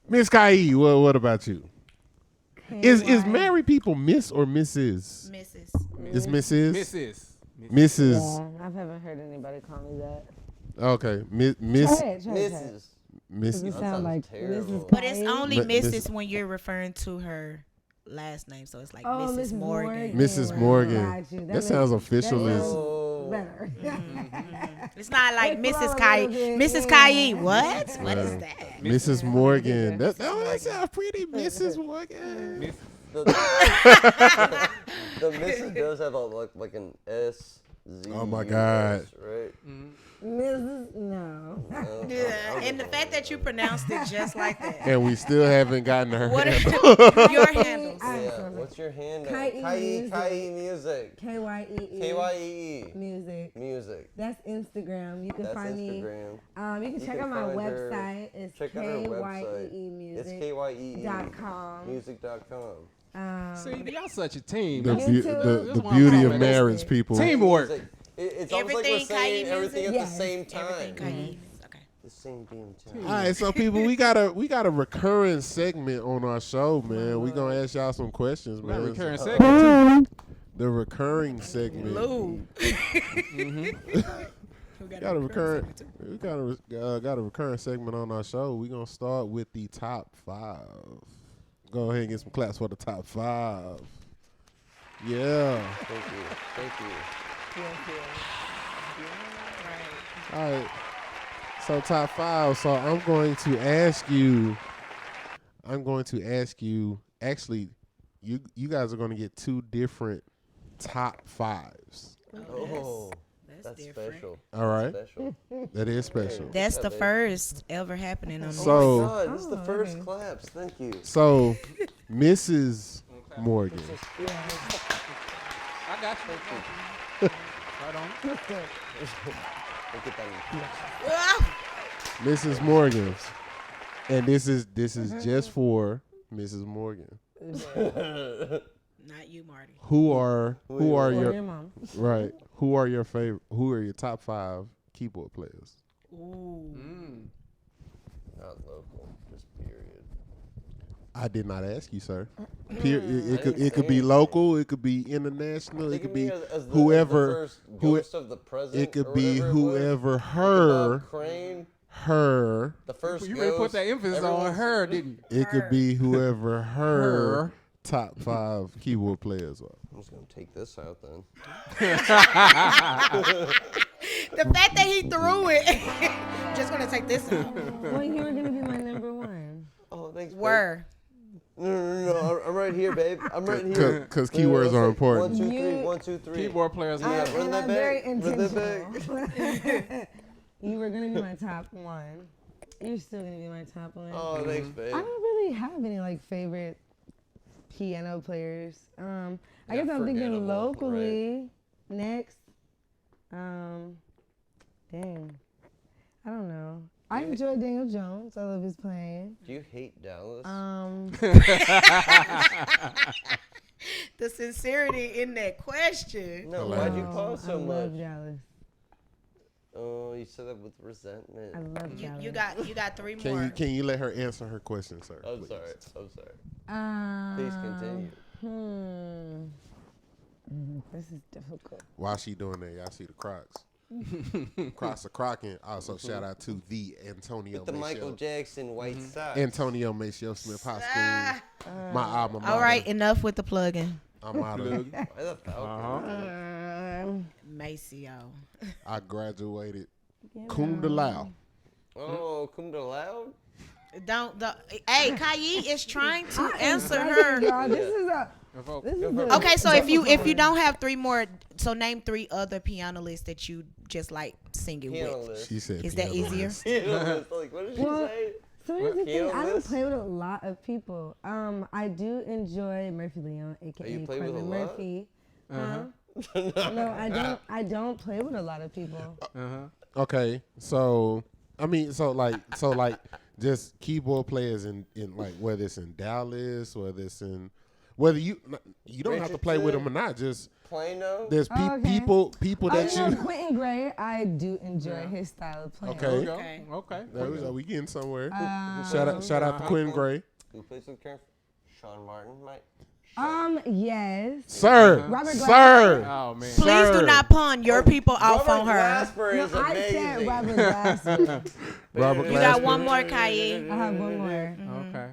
Miss Kyee, what about you? Is married people Miss or Mrs.? Mrs. Is Mrs. Mrs. Yeah, I haven't heard anybody call me that. Okay, Miss. Try it. Mrs. Miss. You That sound sounds like terrible. Mrs. But it's Kyee. only Miss- Mrs. when you're referring to her last name, so it's like Oh, Mrs. Miss Morgan. Mrs. Morgan. Got you. That sounds makes- official that as- sounds Oh. better. It's not like Let's Mrs. roll a Kyee. little bit, Mrs. yeah. Kyee, what? What is that? Mrs. Morgan. That sounds pretty, Mrs. Morgan. Miss. The Mrs. does have like an S. Z. Oh my God. Right? Mrs. No. Yeah, and the fact that you pronounced it just like that. And we still haven't gotten her. What handle. are your handles? Yeah. What's your handle? Kyee Music. Kyee Music. Kyee. Kyee Music. Music. That's Instagram. You can That's find Instagram. me. You can check can out my find her- website. It's Check out her website. It's KYEE.com. Music.com. See, y'all such a team. The, That's- beau- YouTube. the, That's the why I'm beauty of calling it marriage, people. Teamwork. Music. It's almost like we're Everything saying Kyee everything at Music? the same time. Everything Kyee. Okay. The same damn time. All right, so people, we got a recurring segment on our show, man. We gonna ask y'all some questions, We got a man. recurring segment. The recurring segment. Lou. Got a recurring. We got a recurring segment on our show. We gonna start with the top 5. Go ahead and get some claps for the top 5. Yeah. Thank you. Thank you. All right. So top 5. So I'm going to ask you. Actually, you guys are going to get 2 different top 5s. Oh, that's different. special. All right. Special. That is special. That's Yeah, the baby. first ever happening on So- Oh my God, this is the Oh, first okay. claps. Thank you. So, Mrs. Morgan. I got you. Right on. Look at that. Mrs. Morgan. And this is just for Mrs. Morgan. Not you, Marty. Who are Or your your mom. right? Who are your top 5 keyboard players? Ooh. Not local, just period. I did not ask you, sir. It didn't could say be anything. local. It could be international. It Think could of be me as the whoever. first who- ghost of the present. It could or be whatever it was. whoever Bob Crane, her. the first You really put ghost. that emphasis on Everyone's- her, didn't you? It could be whoever her Her. top 5 keyboard players are. I'm just gonna take this out then. The fact that he threw it. Just gonna take this out. Well, you were gonna be my number 1. Oh, thanks. babe. Were. No. I'm right here, babe. I'm right here. Because keywords are important. 1, 2, 3. You- 1, 2, 3. Keyboard players. Yeah, Yeah. run And that I'm very back. Run that intentional. You were gonna be my top 1. You're still gonna be my top 1. Oh, thanks, babe. I don't really have any like favorite piano players. I guess I'm thinking forgettable, locally next. Dang, I don't know. I enjoy Daniel Jones. I love his playing. Do you hate Dallas? The sincerity in that question. No, why'd you pause I so love much? Dallas. Oh, you said that with resentment. I love Dallas. You got 3 more. Can you let her answer her question, sir? I'm please? sorry. Please continue. This is difficult. While she doing that, y'all see the Crocs. Crocs are crocking. Also, shout out to the Antonio With the Michael Maceo. Jackson white socks. Antonio Maceo Smith High School. My alma mater. All right, enough with the plugging. I'm out of. Why the Falcons? Maceo. I graduated cum laude. Oh, cum de loud? Hey, Kyee is trying to answer her. Y'all, this is a. Okay, so if you don't have 3 more, so name 3 other pianists that you just like singing with. Pianist. She said. Is that easier? Pianist. Like, what did she Well, say? So here's the thing. I don't Pianist? play with a lot of people. I do enjoy Murphy Leon, aka you play with a Corbin lot? Murphy. No, I don't play with a lot of people. Okay, so I mean, so like just keyboard players in like whether it's in Dallas, whether you don't have to play with them or not. Just Plano. there's people that you know you. Quentin Gray, I do enjoy his style of playing. Okay. There we go. We getting somewhere. Shout out to Quentin Gray. Who plays with Karen? Sean Martin, might. Yes. Sir. Robert Sir. Oh man. Please do not pawn your people off on her. Glasper is I said amazing. Robert Glasper. Robert You got Glasper. one more, Kyee. I have one more. Okay.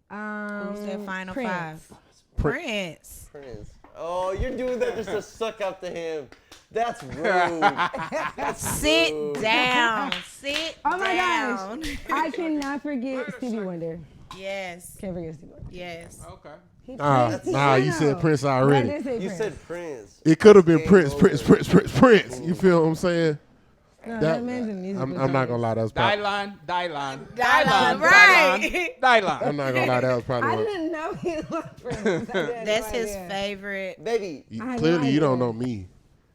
Who's that final Prince. five? Prince. Prince. Oh, you're doing that just to suck up to him. That's rude. Sit down. Sit Oh my down. gosh. I cannot forget Stevie Wonder. Yes. Can't forget Stevie Wonder. Yes. Okay. He Nah, plays you piano. said Prince But I already. did say You Prince. said Prince. It could have been Game Prince. over. You feel what I'm saying? No, That- that man's a musical I'm not gonna lie. That was probably. Dylan, right. I'm not gonna lie. That was probably. I What, didn't know he loved Prince. That's his favorite. Baby, I had clearly, no you don't idea. know me.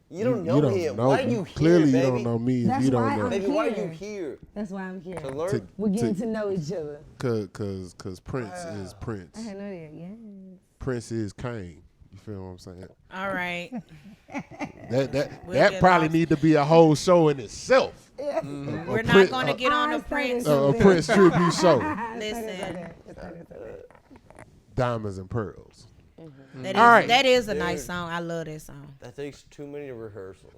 you don't know him. know Why are me. you here, Clearly, baby? you don't know me if That's you why don't know. I'm Baby, why are you here. here? That's why I'm here. To learn? We're getting to know each other. Cause Prince is Prince. I had no idea. Yeah. Prince is Kyee. You feel what I'm saying? All right. That We'll that get probably off. need to be a whole show in itself. We're not Prince- going to get on the Prince. A Prince tribute show. Listen, Diamonds and Pearls. that All right. that is a nice song. I love that song. That takes too many rehearsals.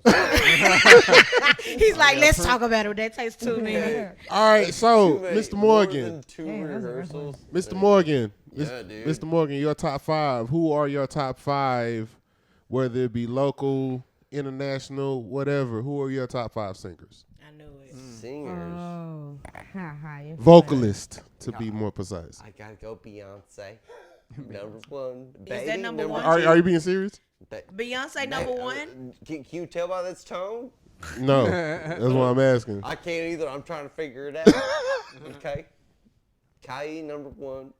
He's like, let's talk about it. That takes 2 minutes. All right, so Too many- Mr. more Morgan, than two rehearsals. Mr. Morgan, Yeah, dude. Mr. Morgan, your top 5. Who are your top 5? Whether it be local, international, whatever. Who are your top 5 singers? I knew it. Singers. Oh. You're Vocalist, to be more precise. I gotta go Beyonce. Number one. Is Baby, that number one? Are you being serious? Beyonce number one? Can you tell by this tone? No, that's what I'm asking. I can't either. I'm trying to figure it out. Okay. Kyee number one.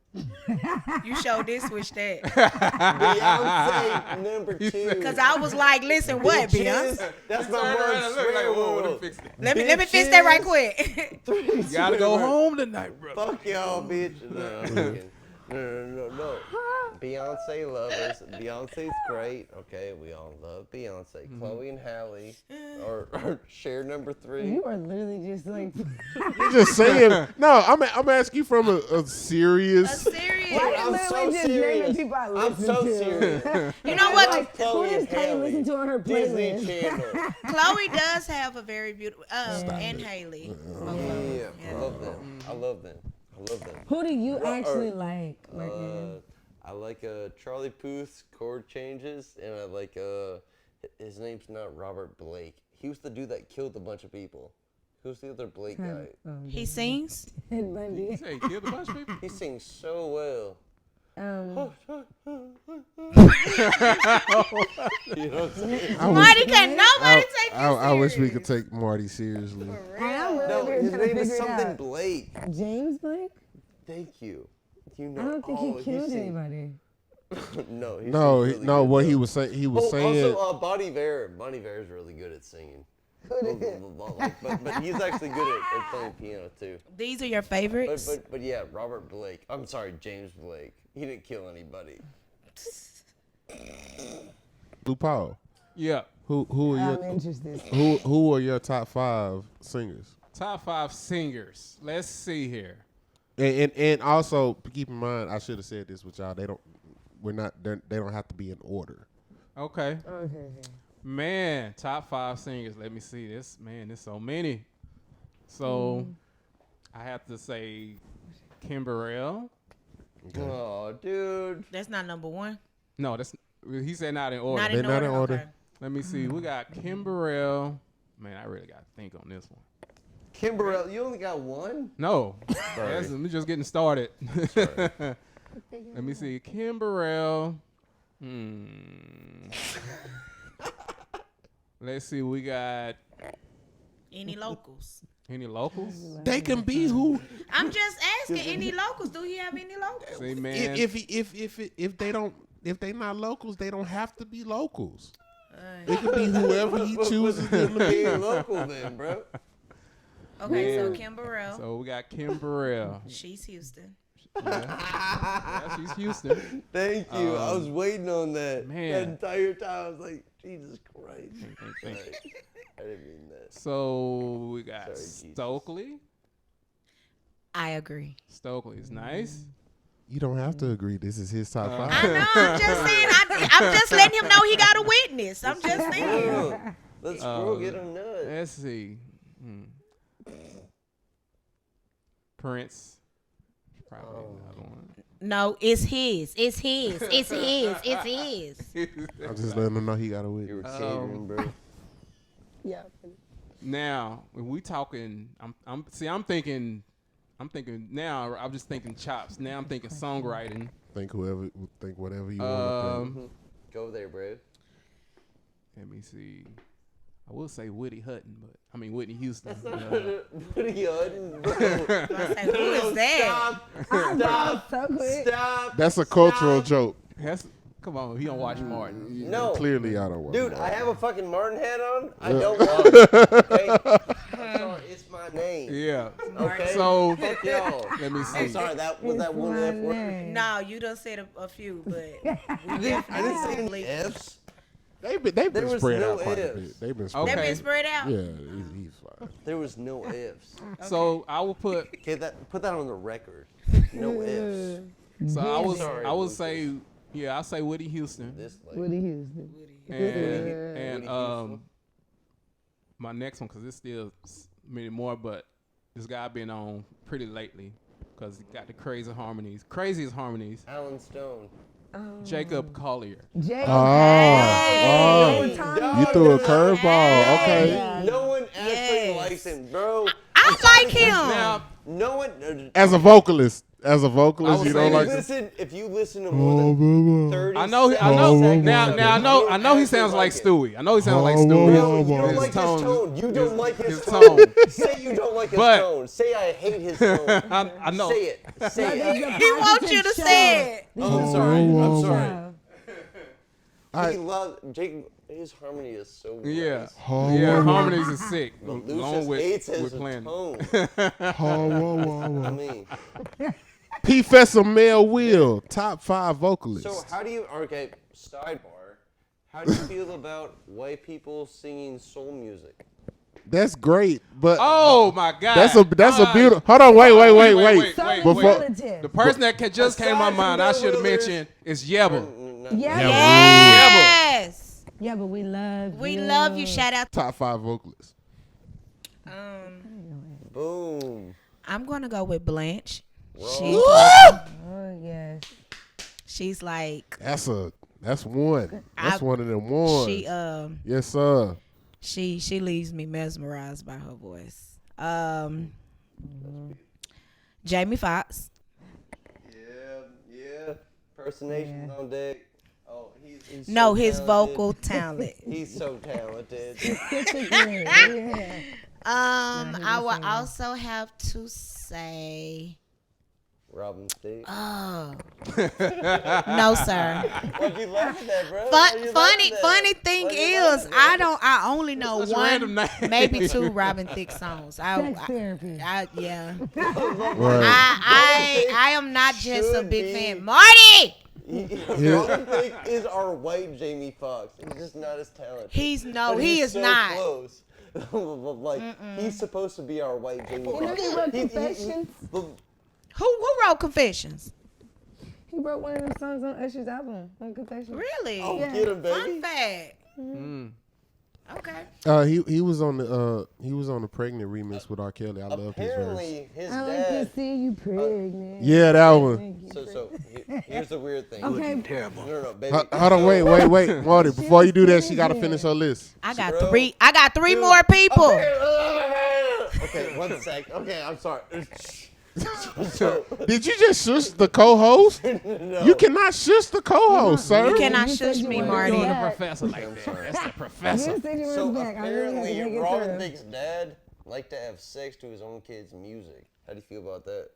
You showed this, switch that. Beyonce number two. Because I was like, listen, what, Bitches. Beyonce? That's my one swear word. Let me fix that right quick. Three Gotta go swear words. home tonight, bro. Fuck y'all, bitch. No, I'm kidding. No. Beyonce lovers. Beyonce's great. Okay, we all love Beyonce. Chloe and Halle are share number 3. You are literally just like. You're just saying. No, I'm asking you from a serious. Serious. Why I'm you so literally just naming serious. people I I'm listen so to? serious. You know what? Like, who Chloe does and Kylie Halle. listen to on her Disney playlist? Channel. Chloe does have a very beautiful, and Haley. Yeah, I love them. I love them. Who do you actually like, Martin? I like Charlie Puth's chord changes, and I like his name's not Robert Blake. He was the dude that killed a bunch of people. Who's the other Blake guy? He sings? Ted Bundy. You say he killed a bunch of people? He sings so well. You know what I'm saying? Marty can't nobody take you I wish we serious. could take Marty seriously. I'm really No, his trying to name is figure it something out. Blake. James Blake? Thank you. You know. I don't think he killed sings- anybody. No, he No, sings really no. good, What though. he was saying, saying. Also, Bonnie Vare. Bonnie Vare is really good at singing. But he's actually good at playing piano too. These are your favorites? But yeah, Robert Blake. I'm sorry, James Blake. He didn't kill anybody. Lou Paul. Yeah. Who are I'm your interested. who are your top 5 singers? Top 5 singers. Let's see here. And also keep in mind, I should have said this with y'all. They don't have to be in order. Okay. Okay. Man, top 5 singers. Let me see this. Man, there's so many. So I have to say Kimberell. Oh, dude. That's not number one. No, he said not in order. Not They in not order. in order. Okay. Let me see. We got Kimberell. Man, I really got to think on this one. Kimberell, you only got one? No. We're just getting started. Let me see. Kimberell. Let's see. We got Any locals? any locals? They can be who. I'm just asking, any locals? Do he have any locals? See, man. If they don't if they not locals, they don't have to be locals. It could be whoever he chooses them to be. Local then, bro. Okay, so Kim Burrell. So we got Kim Burrell. She's Houston. Yeah, she's Houston. Thank you. I was waiting on that. Man. That entire time, I was like, Jesus Christ. Think. I didn't mean that. So we got Sorry, Jesus. Stokely. I agree. Stokely is nice. You don't have to agree. This is his top I five. know. I'm just saying. I'm just letting him know he got a witness. I'm just saying. Let's go get a nut. Let's see. Prince. Probably another one. No, it's his. It's his. It's his. It's his. I'm just letting him know he got a You witness. were catering, bro. Yeah. Now, when we talking, I'm thinking now. I'm just thinking chops. Now I'm thinking songwriting. Think whatever you want to think. Go there, bro. Let me see. I will say Whitney Hutton, but I mean Whitney Houston. What are you hiding, bro? I say, who is that? Stop. That's a cultural joke. Come on, he don't watch Martin. No. Clearly, I don't want. Dude, I have a fucking Martin hat on. I don't Yeah. want it. Okay? I'm sorry, it's my name. Yeah. Okay? So Fuck y'all. let me see. I'm sorry, that was that one F word. No, you done said a few, but I didn't say any F's. They've been There was spread no out quite a ifs. bit. They've been Okay. spread. they've been spread out. Yeah, he's fine. There was no ifs. So I will put. Okay, put that on the record. No ifs. So Sorry, I would Lucas. say, yeah, I'll say Whitney Houston. This like Woody Houston. And my next one, because it's still many more, but this guy been on pretty lately because he got the craziest harmonies. Alan Stone. Jacob Collier. Jay. Oh, you threw a curveball. Okay. Yeah. No one actually Yes. likes him, bro. I like him. Now, No one. As a vocalist, I you would don't say like. If you listen to more than 30 I know. seconds, Now I know he sounds like Stewie. I know he sounds like Stewie. No, you don't His like his tone. You don't like his his tone. tone. Say you don't like his But- tone. Say I hate his tone. I know. Say it. Say it. He wants you to say it. Oh, I'm sorry. I'm sorry. I- He loves Jake. His harmony is so nice. Yeah. Oh, Yeah, wow. harmonies is sick. But Along Lucius hates with his playing. tone. Oh, I mean, Professor Mel Will, top 5 vocalists. so how do you? Okay, sidebar. How do you feel about white people singing soul music? That's great, but Oh my God. that's a beautiful. Hold on, wait. So Before relative. The person that just came to my Aside from mind, I Bill should have Withers- mentioned, is Yebba. Yeah. Yes. Yeah, but we love We you. love you. Shout out. top 5 vocalists. Boom. I'm gonna go with Blanche. Oh, yes. She's like That's one. That's one of them ones. she Yes, sir. she leaves me mesmerized by her voice. Jamie Foxx. Yeah. Impersonations on deck. Oh, he's No, so his talented. vocal talent. He's so talented. Yeah. I will also have to say, Robin Thicke. no, sir. Why'd you laugh at that, bro? Why'd you laugh Funny at that? thing Why'd you laugh is, at that? I only know Such a random one, name. maybe 2 Robin Thicke songs. Sex therapy. Yeah. Right. I am not just a Should big be. fan. Marty. Robin Thicke is our white Jamie Foxx. He's just not as talented. But He he's is so not. Close. Like he's supposed to be our white Jamie You know Foxx. he wrote Confessions? Who wrote Confessions? He wrote one of them songs on Usher's album, on Confessions. Really? Oh, Yeah. get him, Fun baby. fact. Mm. Okay. He was on the Pregnant remix with R. Kelly. I love his verse. Apparently, his I like to dad. see you pregnant. Yeah, that one. So here's the weird thing. Okay. No, baby. Hold on, wait, Marty. Before you do that, she gotta finish her list. I got Bro. 3. I got 3 more people. Okay, 1 sec. Okay, I'm sorry. So, Did you just shush the co-host? no. You cannot shush the co-host, sir. You cannot You said shush you me, wanted Marty. to Doing do a that. professor like that. That's the You professor. didn't say you So was back. I really had to apparently, make it Robin through. Thicke's dad liked to have sex to his own kid's music. How do you feel about that?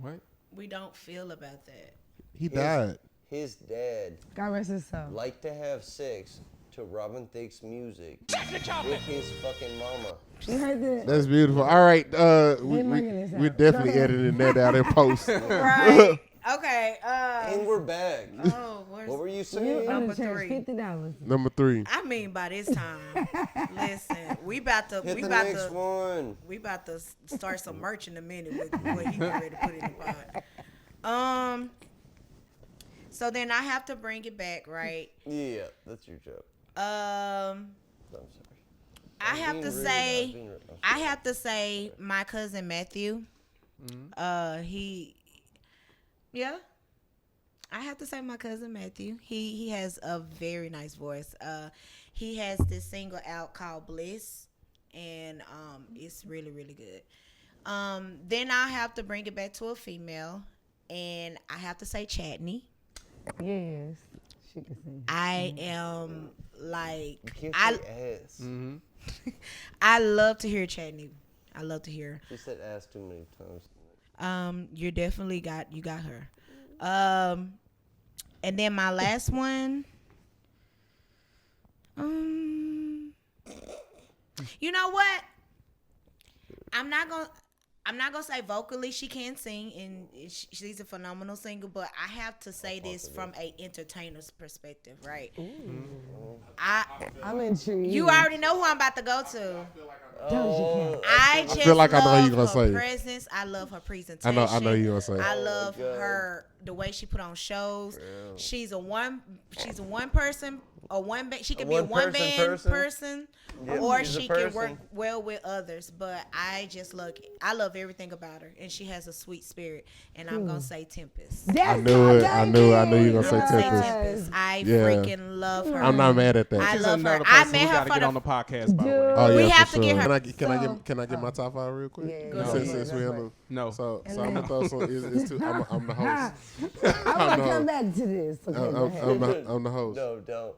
What? We don't feel about that. He died. his dad God rest his soul. liked to have sex to Robin Thicke's music with his fucking mama. You heard that? That's beautiful. All right, marking this we're out. definitely Go ahead. editing that out in post. Right. Okay. And we're back. Oh, What were you You saying? Number undercharged three. $50. Number 3. I mean, by this time, listen, we about to start some merch in a minute with what he get ready to put in the pot. So then I have to bring it back, right? Yeah, that's your joke. Um, I'm sorry. I have being to rude. say, I'm being rude. I'm I have to say, my cousin Matthew. I have to say my cousin Matthew. He has a very nice voice. He has this single out called Bliss, and it's really, really good. Then I have to bring it back to a female, and I have to say Chatney. Yes. She can sing. I am like You can't say ass. I love to hear Chatney. I love to hear. She said ass too many times. You definitely got her. And then my last one. You know what? I'm not gonna say vocally she can sing, and she's a phenomenal singer. But I have to say this from a entertainer's perspective, right? I'm intrigued. You already know who I'm about to go to. Doja Cat. I just feel like I know love who you gonna her say. presence. I love her presentation. I know you gonna say. I love her, the way she put on shows. She's a one person, she can be a one man person, Yep, or she's a she can work person. well with others. But I love everything about her, and she has a sweet spirit. And I'm gonna say Tempest. I knew it. I knew you were gonna I'm say gonna say Tempest. Tempest. I Yeah. freaking love her. I'm not mad at that. I She's love her. another I person met we her gotta for get the on the podcast, by the way. Oh, We yeah, have for to get sure. her. Can I get my top 5 real quick? Yeah, Go Since, ahead. since we on No. so I'm gonna throw some. It's too. I'm the host. I want to come back to this. Okay, go ahead. I'm the host. No, don't.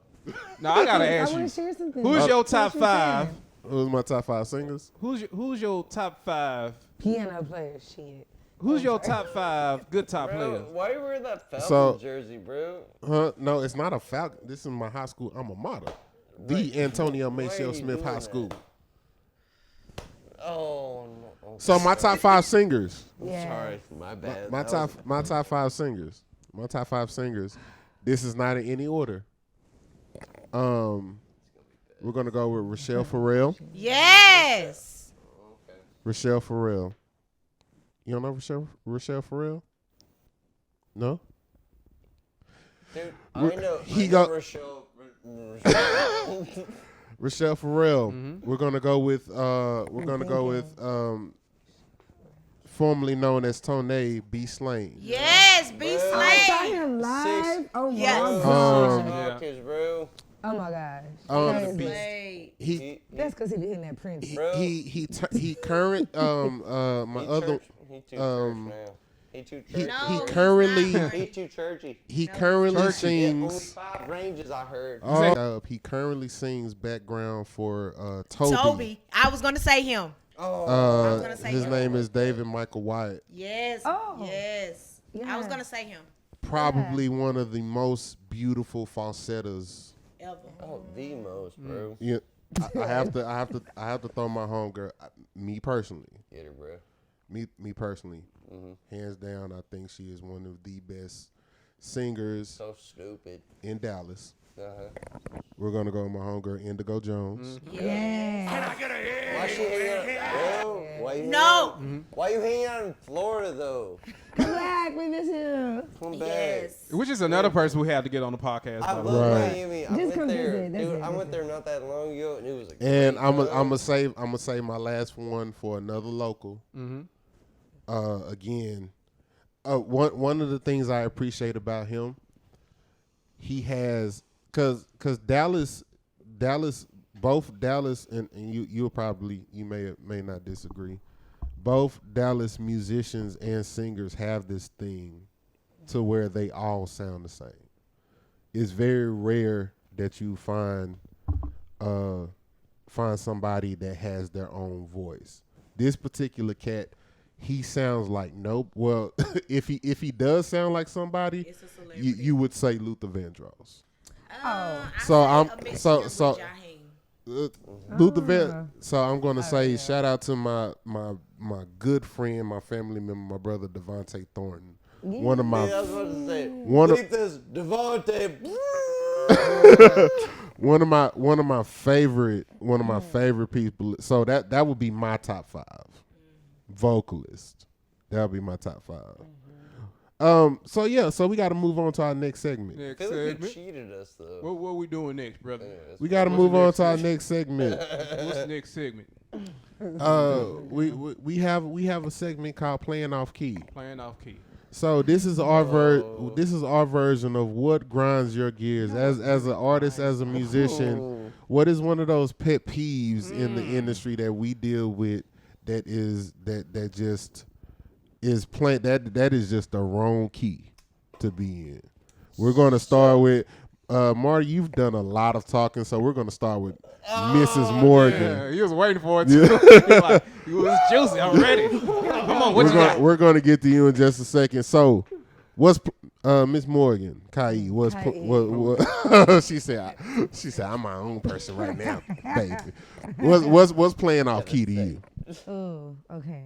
Now I gotta I ask want you, to share something. who's your What top you 5? saying? Who's my top 5 singers? Who's your top 5? Piano player, shit. Who's your top 5 good top Bro, players? why you wearing that Falcon So- jersey, bro? Huh? No, it's not a Falcon. This is my high school alma mater, the Antonio Why are Maceo you Smith doing High that? School. Oh no. So my top 5 singers. Yeah. Sorry, my bad. My top 5 singers. My top 5 singers. This is not in any order. We're gonna go with Rochelle Farrell. Yes. Rochelle Farrell. You don't know Rochelle Farrell? No. Dude, I know. He I know got- Rochelle. Rochelle Farrell. Mm-hmm. We're gonna go with formerly known as Tonay B. Slain. Yes. Be I saw Slay. him live. Oh my Yes. god. Hawkins, bro. Oh my gosh. Um, Crazy. Slay. He That's because he be hitting that Prince. Bro. he current my He other church, he too church now. He too he, church. No, he he's currently not. He too churchy. he currently Only sings 5 ranges I heard. he currently sings background for Toby. Toby. I was gonna say him. Oh, I was gonna say His him. name is David Michael Wyatt. Yes. Oh. Yes. I was Yeah. gonna say him. Probably one of the most beautiful falsettos. Ever. oh, the most, bro. Yeah, I have to throw my homegirl. Me personally, Get her, bro. me personally, hands down, I think she is one of the best singers So stupid. in Dallas. Uh-huh. We're gonna go with my homegirl Indigo Jones. Yeah. Why she hanging out? Bro, why you No. hanging out? Why you hanging out in Florida though? Come back. We miss you. Come back. Yes. Which is another person we have to get on the podcast. I by the love way. Right. Miami. I Just went come there, visit. That's dude. it, I that's went it. there not that long ago, and it was a great And I'm time. gonna save my last one for another local. Again, one of the things I appreciate about him, he has cause Dallas, both Dallas and you may not disagree. Both Dallas musicians and singers have this thing to where they all sound the same. It's very rare that you find somebody that has their own voice. This particular cat, he sounds like nope. Well, if he does sound like somebody, It's a celebrity. you would say Luther Vandross. So Luther Van. So I'm gonna say shout out to my good friend, my family member, my brother Devontae Thornton. One of my I was about to say, One this Devontae. one of my favorite people. So that would be my top 5 vocalist. That would be my top 5. So we got to move on to our next segment. I Next feel like you segment. cheated us though. What we doing next, brother? We got to What's move the on next to our next segment. What's the next segment? We have a segment called Playing Off Key. Playing off key. So this is our version of what grinds your gears as an artist, as a musician. What is one of those pet peeves in the industry that we deal with that just is that is just the wrong key to be in? We're going to start with Marty. You've done a lot of talking, so we're going to start with Mrs. Morgan. Yeah, he was waiting for it too. He was juicy. I'm ready. Come on, what you got? We're going to get to you in just a second. So, what's Miss Morgan, Kyee? What she said? She said, "I'm my own person right now, baby." What's playing off key to you? Oh, okay.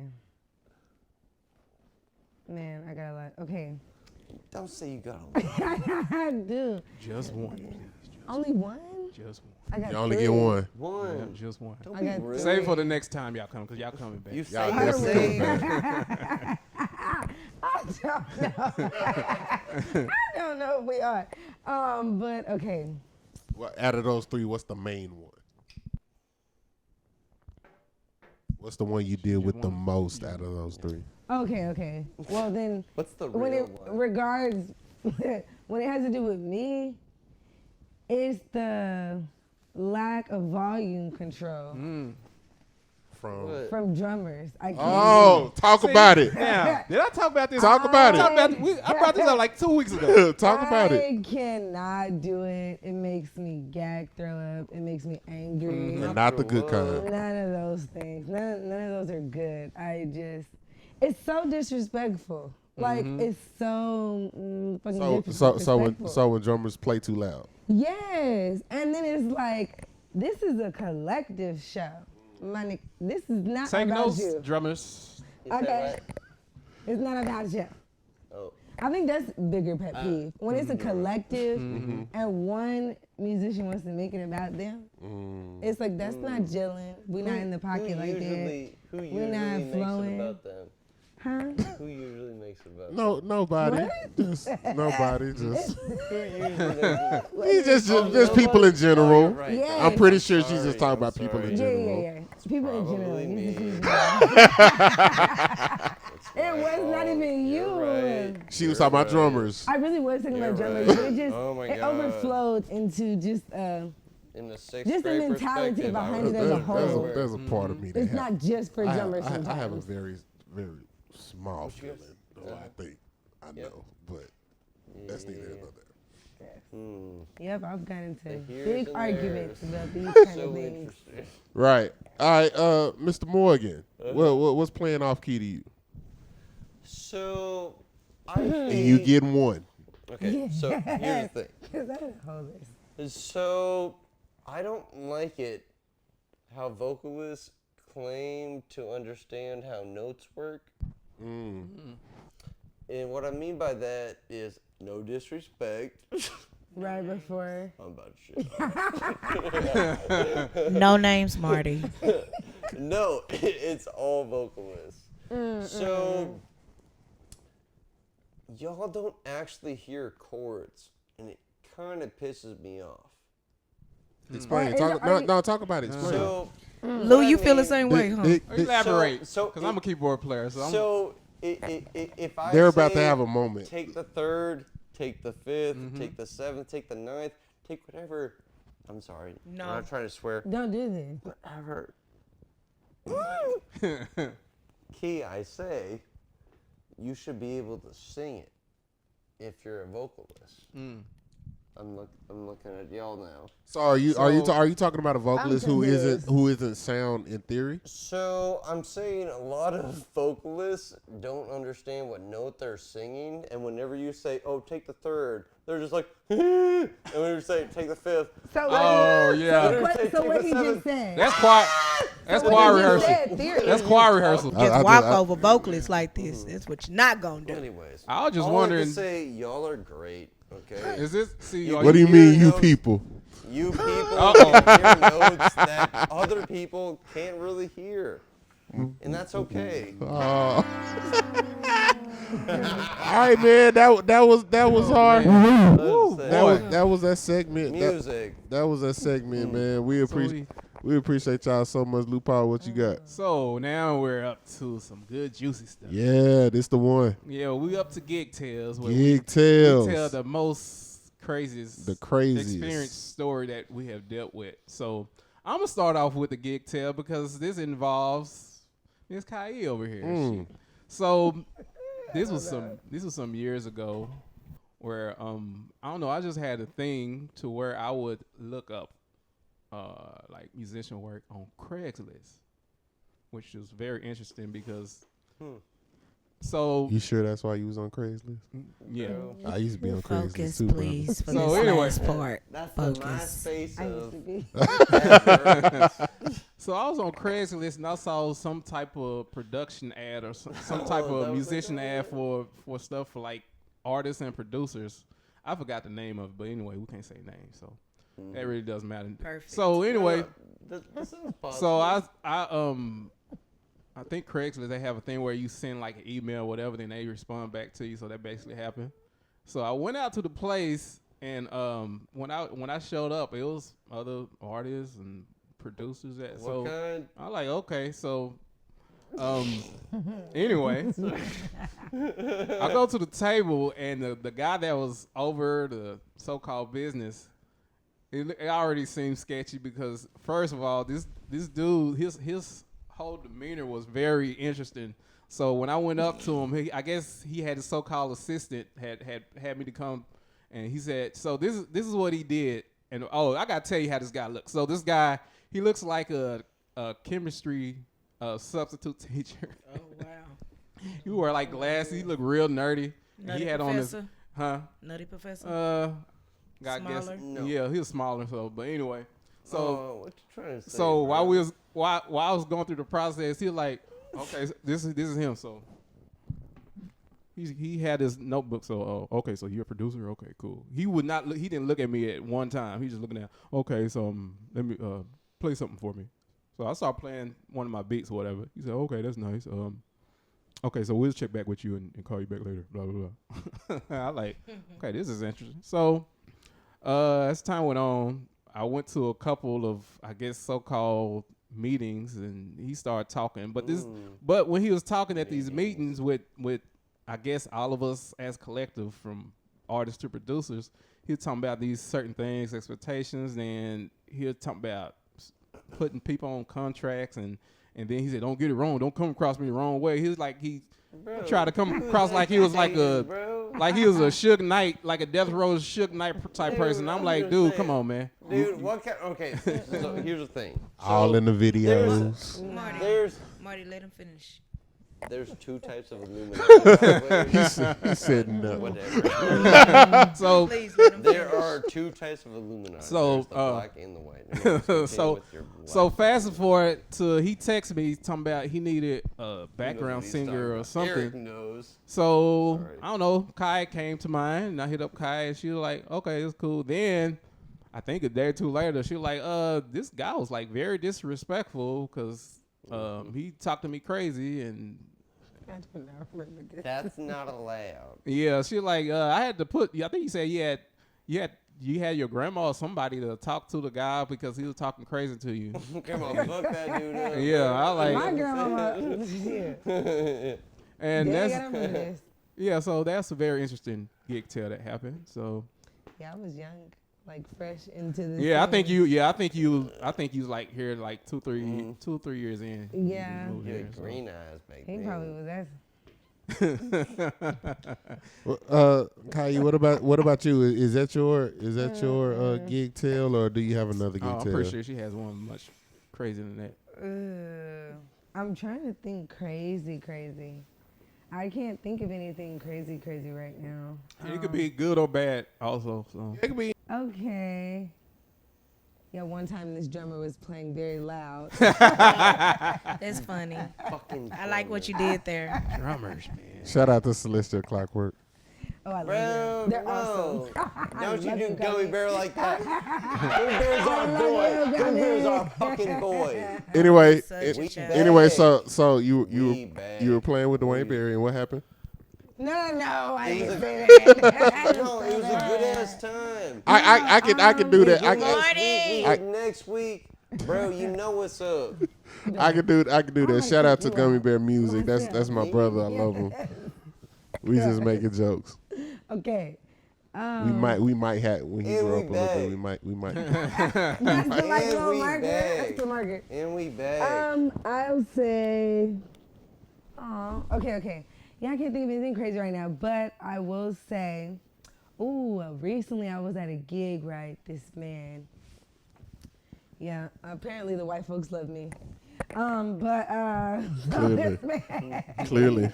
Man, I got a lot. Okay. Don't say you got a I do. Just one. Only one? Just one. I got You only 3. get one. one. Just one. Don't I be got rude. Save it for the next time y'all come, because y'all coming back. You Y'all say definitely the coming I don't know if we are. But okay. Well, out of those 3, what's the main one? What's the one you deal with the most out of those 3? Okay. Well then What's the when real it one? regards when it has to do with me, it's the lack of volume control From from drummers. I can't. Oh, talk about it. Now, did I talk about this? Talk about it. I brought this up like 2 weeks ago. Talk about it. I cannot do it. It makes me gag, throw up. It makes me angry. And not the good kind. None of those things. None of those are good. It's so disrespectful. Like it's so fucking disrespectful. So when drummers play too loud. Yes, and then it's like this is a collective show. This is not Take about notes, you. drummers. Okay, it's not about you. Oh. I think that's bigger pet peeve. When it's a collective and one musician wants to make it about them, it's like that's not gelling. We're not in the pocket like that. Who We're usually not makes flowing. it about them? Huh? Who usually makes it about them? No, nobody. What? Just nobody. Just Who usually he's just people in general. Right. Yeah. I'm pretty sure she's Sorry, just talking I'm about people in sorry. general. Yeah. People in general. Probably me. It was not even you. Right. She was talking about drummers. I really was talking about You're drummers, right. but it just Oh my it God. overflowed into just In the sixth Just the grade mentality perspective, I behind would it as a have whole. preferred- There's a part of me that it's not just for drummers I have a sometimes. very small feeling. Though I think I Yep. know, but that's neither here nor there. Yep, I've gotten The into here's big and arguments there's. about these kind So of things. interesting. Right. All right, Mr. Morgan. What's playing off key to you? So, I And you think- get one. Okay, so here's the thing. Because I don't hold this. So, I don't like it how vocalists claim to understand how notes work. And what I mean by that is no disrespect. Right before. I'm about to shit. No names, Marty. No, it's all vocalists. So, y'all don't actually hear chords, and it kind of pisses me off. Explain. Is Talk, it- are you- no, talk about it. Explain. So, Lou, what I you feel the mean- same way, huh? Elaborate. So, Because I'm a keyboard player. So, So, if I They're about to say have a moment. take the third, take the fifth, take the seventh, take the ninth, take whatever. I'm sorry. No. I'm not trying to swear. Don't do this. Whatever. Key, I say, you should be able to sing it if you're a vocalist. I'm looking at y'all now. So are you talking about a vocalist who isn't sound in theory? So I'm saying a lot of vocalists don't understand what note they're singing, and whenever you say, "Oh, take the third," they're just like, and when you say, "Take the fifth," So what he just said. That's choir. That's choir rehearsal. That's choir rehearsal. Just walk over vocalists like this. That's what you're not gonna do. Anyways, I was just all wondering. I can say, y'all are great. Okay. Is this? See, What do you mean, you people? You people hear notes that other people can't really hear, and that's okay. All right, man. That was hard. That was that segment. Music. That was that segment, man. We appreciate y'all so much. Lupa, what you got? So now we're up to some good juicy stuff. Yeah, this the one. Yeah, we up to gig tales. Where Gig we tales. tell the most craziest, experience story that we have dealt with. So I'm gonna start off with the gig tale because this involves Miss Kyee over here. So this was some years ago where I don't know, I just had a thing to where I would look up like musician work on Craigslist, which was very interesting because so You sure that's why you was on Craigslist? yeah. I used to be on Craigslist Focus, too, bro. please. For So this anyway. last part. That's the Focus. MySpace I used of to be. So I was on Craigslist and I saw some type of production ad or some type of musician ad for stuff for like artists and producers. I forgot the name of it, but anyway, we can't say names, so that really doesn't matter. Perfect. So anyway, This is possible. so I think Craigslist, they have a thing where you send like an email or whatever, then they respond back to you. So that basically happened. So I went out to the place, and when I showed up, it was other artists and producers. What kind? I like, okay, so anyway, I go to the table, and the guy that was over the so-called business, it already seemed sketchy because first of all, this dude, his whole demeanor was very interesting. So when I went up to him, I guess he had his so-called assistant had me to come, and he said, so this is what he did. And I gotta tell you how this guy looks. So this guy, he looks like a chemistry substitute teacher. Oh wow. He wore like glasses. He looked real nerdy. Nutty he had professor? on his Nutty Professor. I guess Smaller? No. yeah, he was smaller. So, but anyway, so what you trying to say? so bro? while I was going through the process, he was like, okay, so this is him. So he had his notebook. So okay, so you're a producer. Okay, cool. He would not. He didn't look at me at one time. He just looking at. Okay, so let me play something for me. So I started playing one of my beats or whatever. He said, okay, that's nice. Okay, so we'll check back with you and call you back later. Blah blah blah. I like, okay, this is interesting. So as time went on, I went to a couple of, I guess, so-called meetings, and he started talking. But when he was talking at these meetings with I guess all of us as collective, from artists to producers, he was talking about these certain things, expectations, and he was talking about putting people on contracts, and then he said, don't get it wrong, don't come across me the wrong way. He was like, he tried to come across like he was like he was a Suge Knight, like a Death Row Suge Knight type person. I'm like, dude, come on, man. Dude, what kind? Okay, so here's the thing. All in the videos. Marty, let him finish. There's two types of Illuminati. He said no. Whatever. So Please let him There finish. are two types of Illuminati. So, There's the black and the white. Continue so with your so black. fast forward to he texted me talking about he needed a He knows what background he's singer talking or about. something. Eric knows. So Sorry. I don't know. Kyee came to mind, and I hit up Kyee, and she was like, "Okay, it's cool." Then I think a day or two later, she was like, this guy was like very disrespectful because he talked to me crazy, and I do not remember this. That's not allowed. yeah, she was like, I had to put. I think you said you had your grandma or somebody to talk to the guy because he was talking crazy to you. Come on, fuck that dude up. Yeah, I like. My grandma, yeah. And Yeah, I that's gotta remember this. yeah. So that's a very interesting gig tale that happened. So. Yeah, I was young, like fresh into the. Yeah, I think scene. you. Yeah, I think you was like here like 2 or 3 years in. Yeah. You moved You here, had so. green eyes back He then. probably was that. Kyee, what about you? Is that your gig tale, or do you have another gig I'm tale? pretty sure she has one much crazier than that. I'm trying to think crazy. I can't think of anything crazy right now. It could be good or bad also. So. It could be. Okay. Yeah, one time this drummer was playing very loud. That's funny. Fucking I like what you did there. Drummers, man. Shout out to Celestial Clockwork. Oh, I love Bro, them. They're no. awesome. Don't you love do you, gummy Kyee. bear like that. Gummy bear's our boy. Gummy bear's our fucking boy. Anyway, Such a child. anyway, so you We bag. were playing with Dwayne Berry, and what happened? No, I It didn't was say that. No, it was a good ass time. I can do that. Next week, bro, you know what's up. I can do that. Shout out to Gummy Bear Music. That's my brother. I love him. We just making jokes. Okay. We might have when he And grow we up a little bit. bag. We might. That's the like little we marker. bag. That's the marker. And we bag. I'll say. Okay. Yeah, I can't think of anything crazy right now, but I will say, recently I was at a gig, right? This man. Yeah, apparently the white folks love me. Clearly.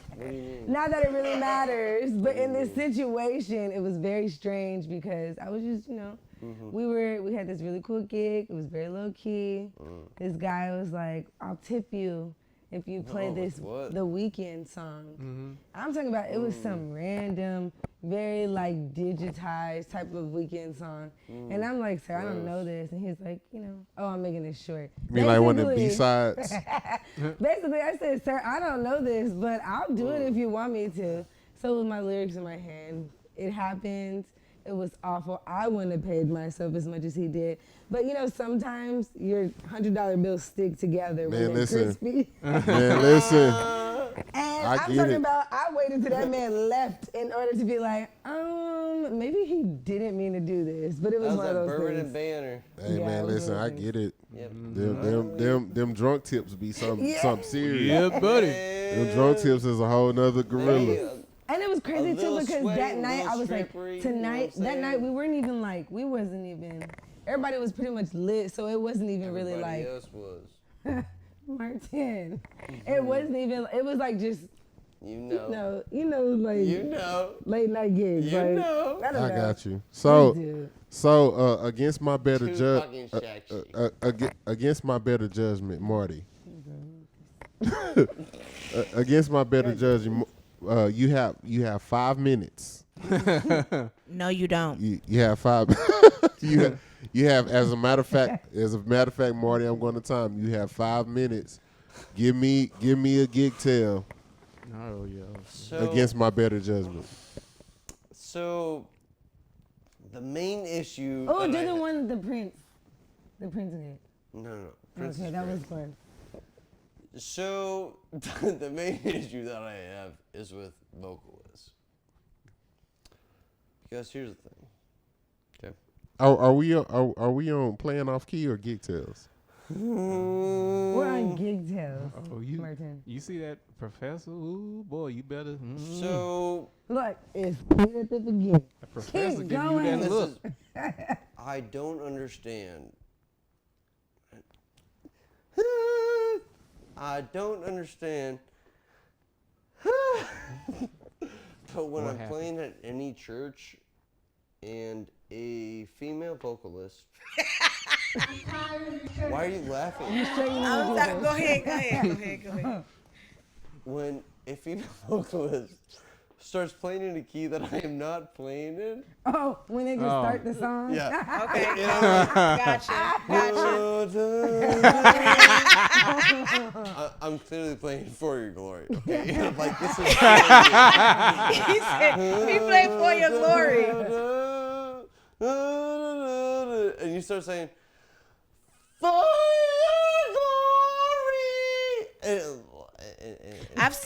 Not that it really matters, but in this situation, it was very strange because I was just, we had this really cool gig. It was very low key. This guy was like, "I'll tip you if you play the Weeknd song." I'm talking about it was some random, very like digitized type of Weeknd song. And I'm like, "Sir, I don't know this." And he's like, I'm making this short. You mean like one of the B-sides? Basically, I said, "Sir, I don't know this, but I'll do it if you want me to." So with my lyrics in my hand, it happened. It was awful. I wouldn't have paid myself as much as he did. But sometimes your $100 bills stick together when they're crispy. Man, listen. And I'm talking about, I waited till that man left in order to be like, maybe he didn't mean to do this, but it was one of those Bourbon things. and Banner. Hey man, listen, I get it. Yep. Them drunk tips be something serious. Yeah, buddy. Them drunk tips is a whole nother gorilla. And it was crazy too because sweaty, that night I was like, strippery, tonight, you know what I'm that night we wasn't even, everybody was pretty much lit, so it wasn't even really Everybody like, else was. Martin. It wasn't even, it was like just, like late night gigs. I don't know. I got you. So Dude. against my better Fucking shack against my better judgment, Marty. Against my better judgment, you have 5 minutes. No, you don't. You have 5. you have as a matter of fact, Marty, I'm going to time. You have 5 minutes. Give me a gig tale. Oh yeah. So, against my better judgment. So the main issue. Oh, do the one, the Prince. The Prince did. No. Prince Okay, is that great. was fun. So the main issue that I have is with vocalists. Because here's the thing. Okay. Are we on playing off key or gig tales? We're on gig tales. Oh, Martin. you see that professor? Ooh, boy, you better. So Look, it's right at the beginning. The professor Keep give you going. that this look. is, I don't understand. I don't understand. But when What I'm happened? playing at any church and a female vocalist. Why are you laughing? Go ahead. When a female vocalist starts playing in a key that I am not playing in. Oh, when they can start the song? Yeah. Okay. Gotcha. I'm clearly playing For Your Glory. Okay. I'm like, this is. He said he played For Your Glory. And you start saying, For Your Glory. I've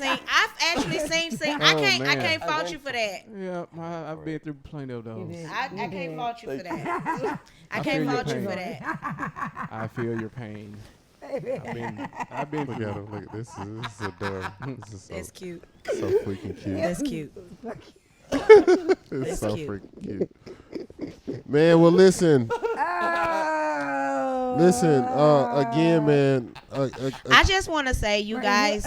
actually sing. I man. can't fault you for that. Yeah, I've been through plenty of those. I can't fault you for that. I feel can't your fault you pain. for that. I feel your pain. baby. I've been. Look at him. Look at this. This is adorable. This is That's cute. so freaking cute. That's cute. It's That's so cute. freaking cute. Man, well, listen. Oh. Listen, again, man. I just want to say you guys.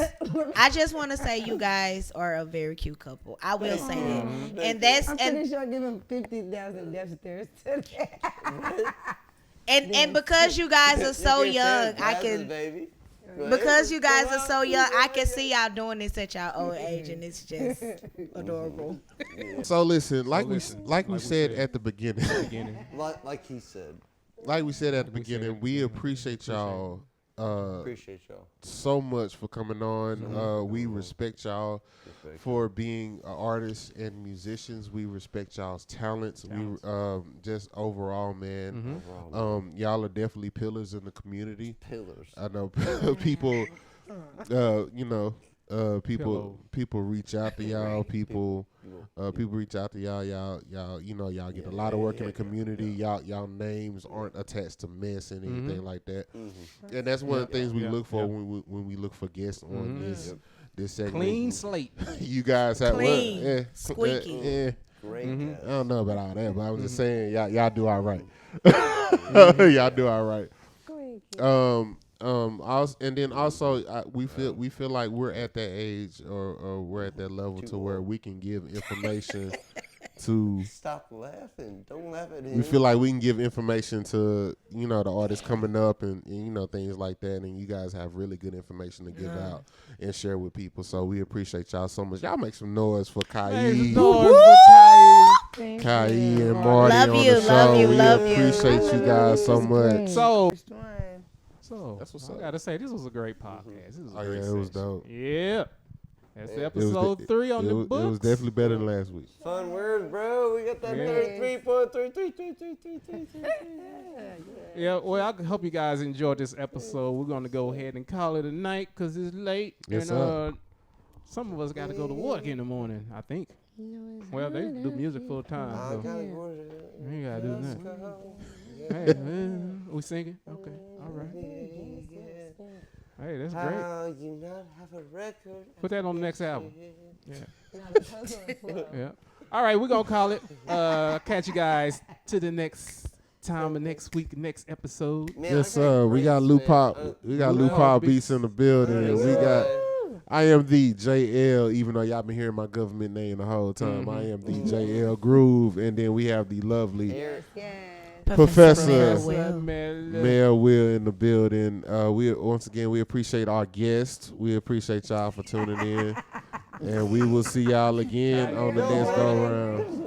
I just want to say you guys are a very cute couple. I will say that, and that's I'm and pretty sure I give him 50,000 death stares today. and because you guys are so You young, get I passes, can. baby. Go Because ahead. you guys Go are out. so young, I can see y'all doing this at y'all old age, and it's just adorable. So listen, like listen, we like we said said. at the beginning, Like he said, like we said at the Like we said beginning, at the we beginning. appreciate y'all appreciate y'all. so much for coming on. We respect y'all Respect for being artists and musicians. We respect y'all's talents. We just overall, man. Y'all are definitely pillars in the community. Pillars. I know people, people reach out to y'all. People reach out to y'all. Y'all get a lot of work in the community. Y'all names aren't attached to mess and anything like that. And that's one of the things we look for when we look for guests on this segment. Clean slate. You guys have Clean. Squeaky. Yeah. Great. I don't know about all that, but I was just saying y'all do all right. Y'all do all right. And then also we feel like we're at that age or we're at that level to where we can give information to. Stop laughing. Don't laugh at him. We feel like we can give information to the artists coming up and things like that, and you guys have really good information to give out and share with people. So we appreciate y'all so much. Y'all make some noise for Kyee. Kyee and Marty Love on you, the show. love you, we love you. appreciate you guys so much. So That's what's I up. gotta say, this was a great podcast. This was a Oh great yeah, it was session. dope. Yeah. That's It was episode 3 on the books. It was definitely better than last week. Fun words, bro. We got that Yeah. 33.3333333. Yeah, well, I hope you guys enjoyed this episode. We're going to go ahead and call it a night because it's late. Yes, and some of us got to go to work in the morning, I think. Well, they do music full time. I So gotta you go to got to do that. the Hey, we singing? Okay, all right. Hey, that's great. How you not have a record? Put that on the next album. Yeah. All right, we're going to call it. Catch you guys to the next time of next week, next episode. Man, Yes, I got sir. We got grapes, Lou man. Pop. We got Lou Pop beats in the building. We got. I am the J Ell. Even though y'all been hearing my government name the whole time, I am the J Ell Groove, and then we have the lovely Eric. Professor Man, Mel Will in the building. We once again we appreciate our guests. We appreciate y'all for tuning in, and we will see y'all again on the next go round.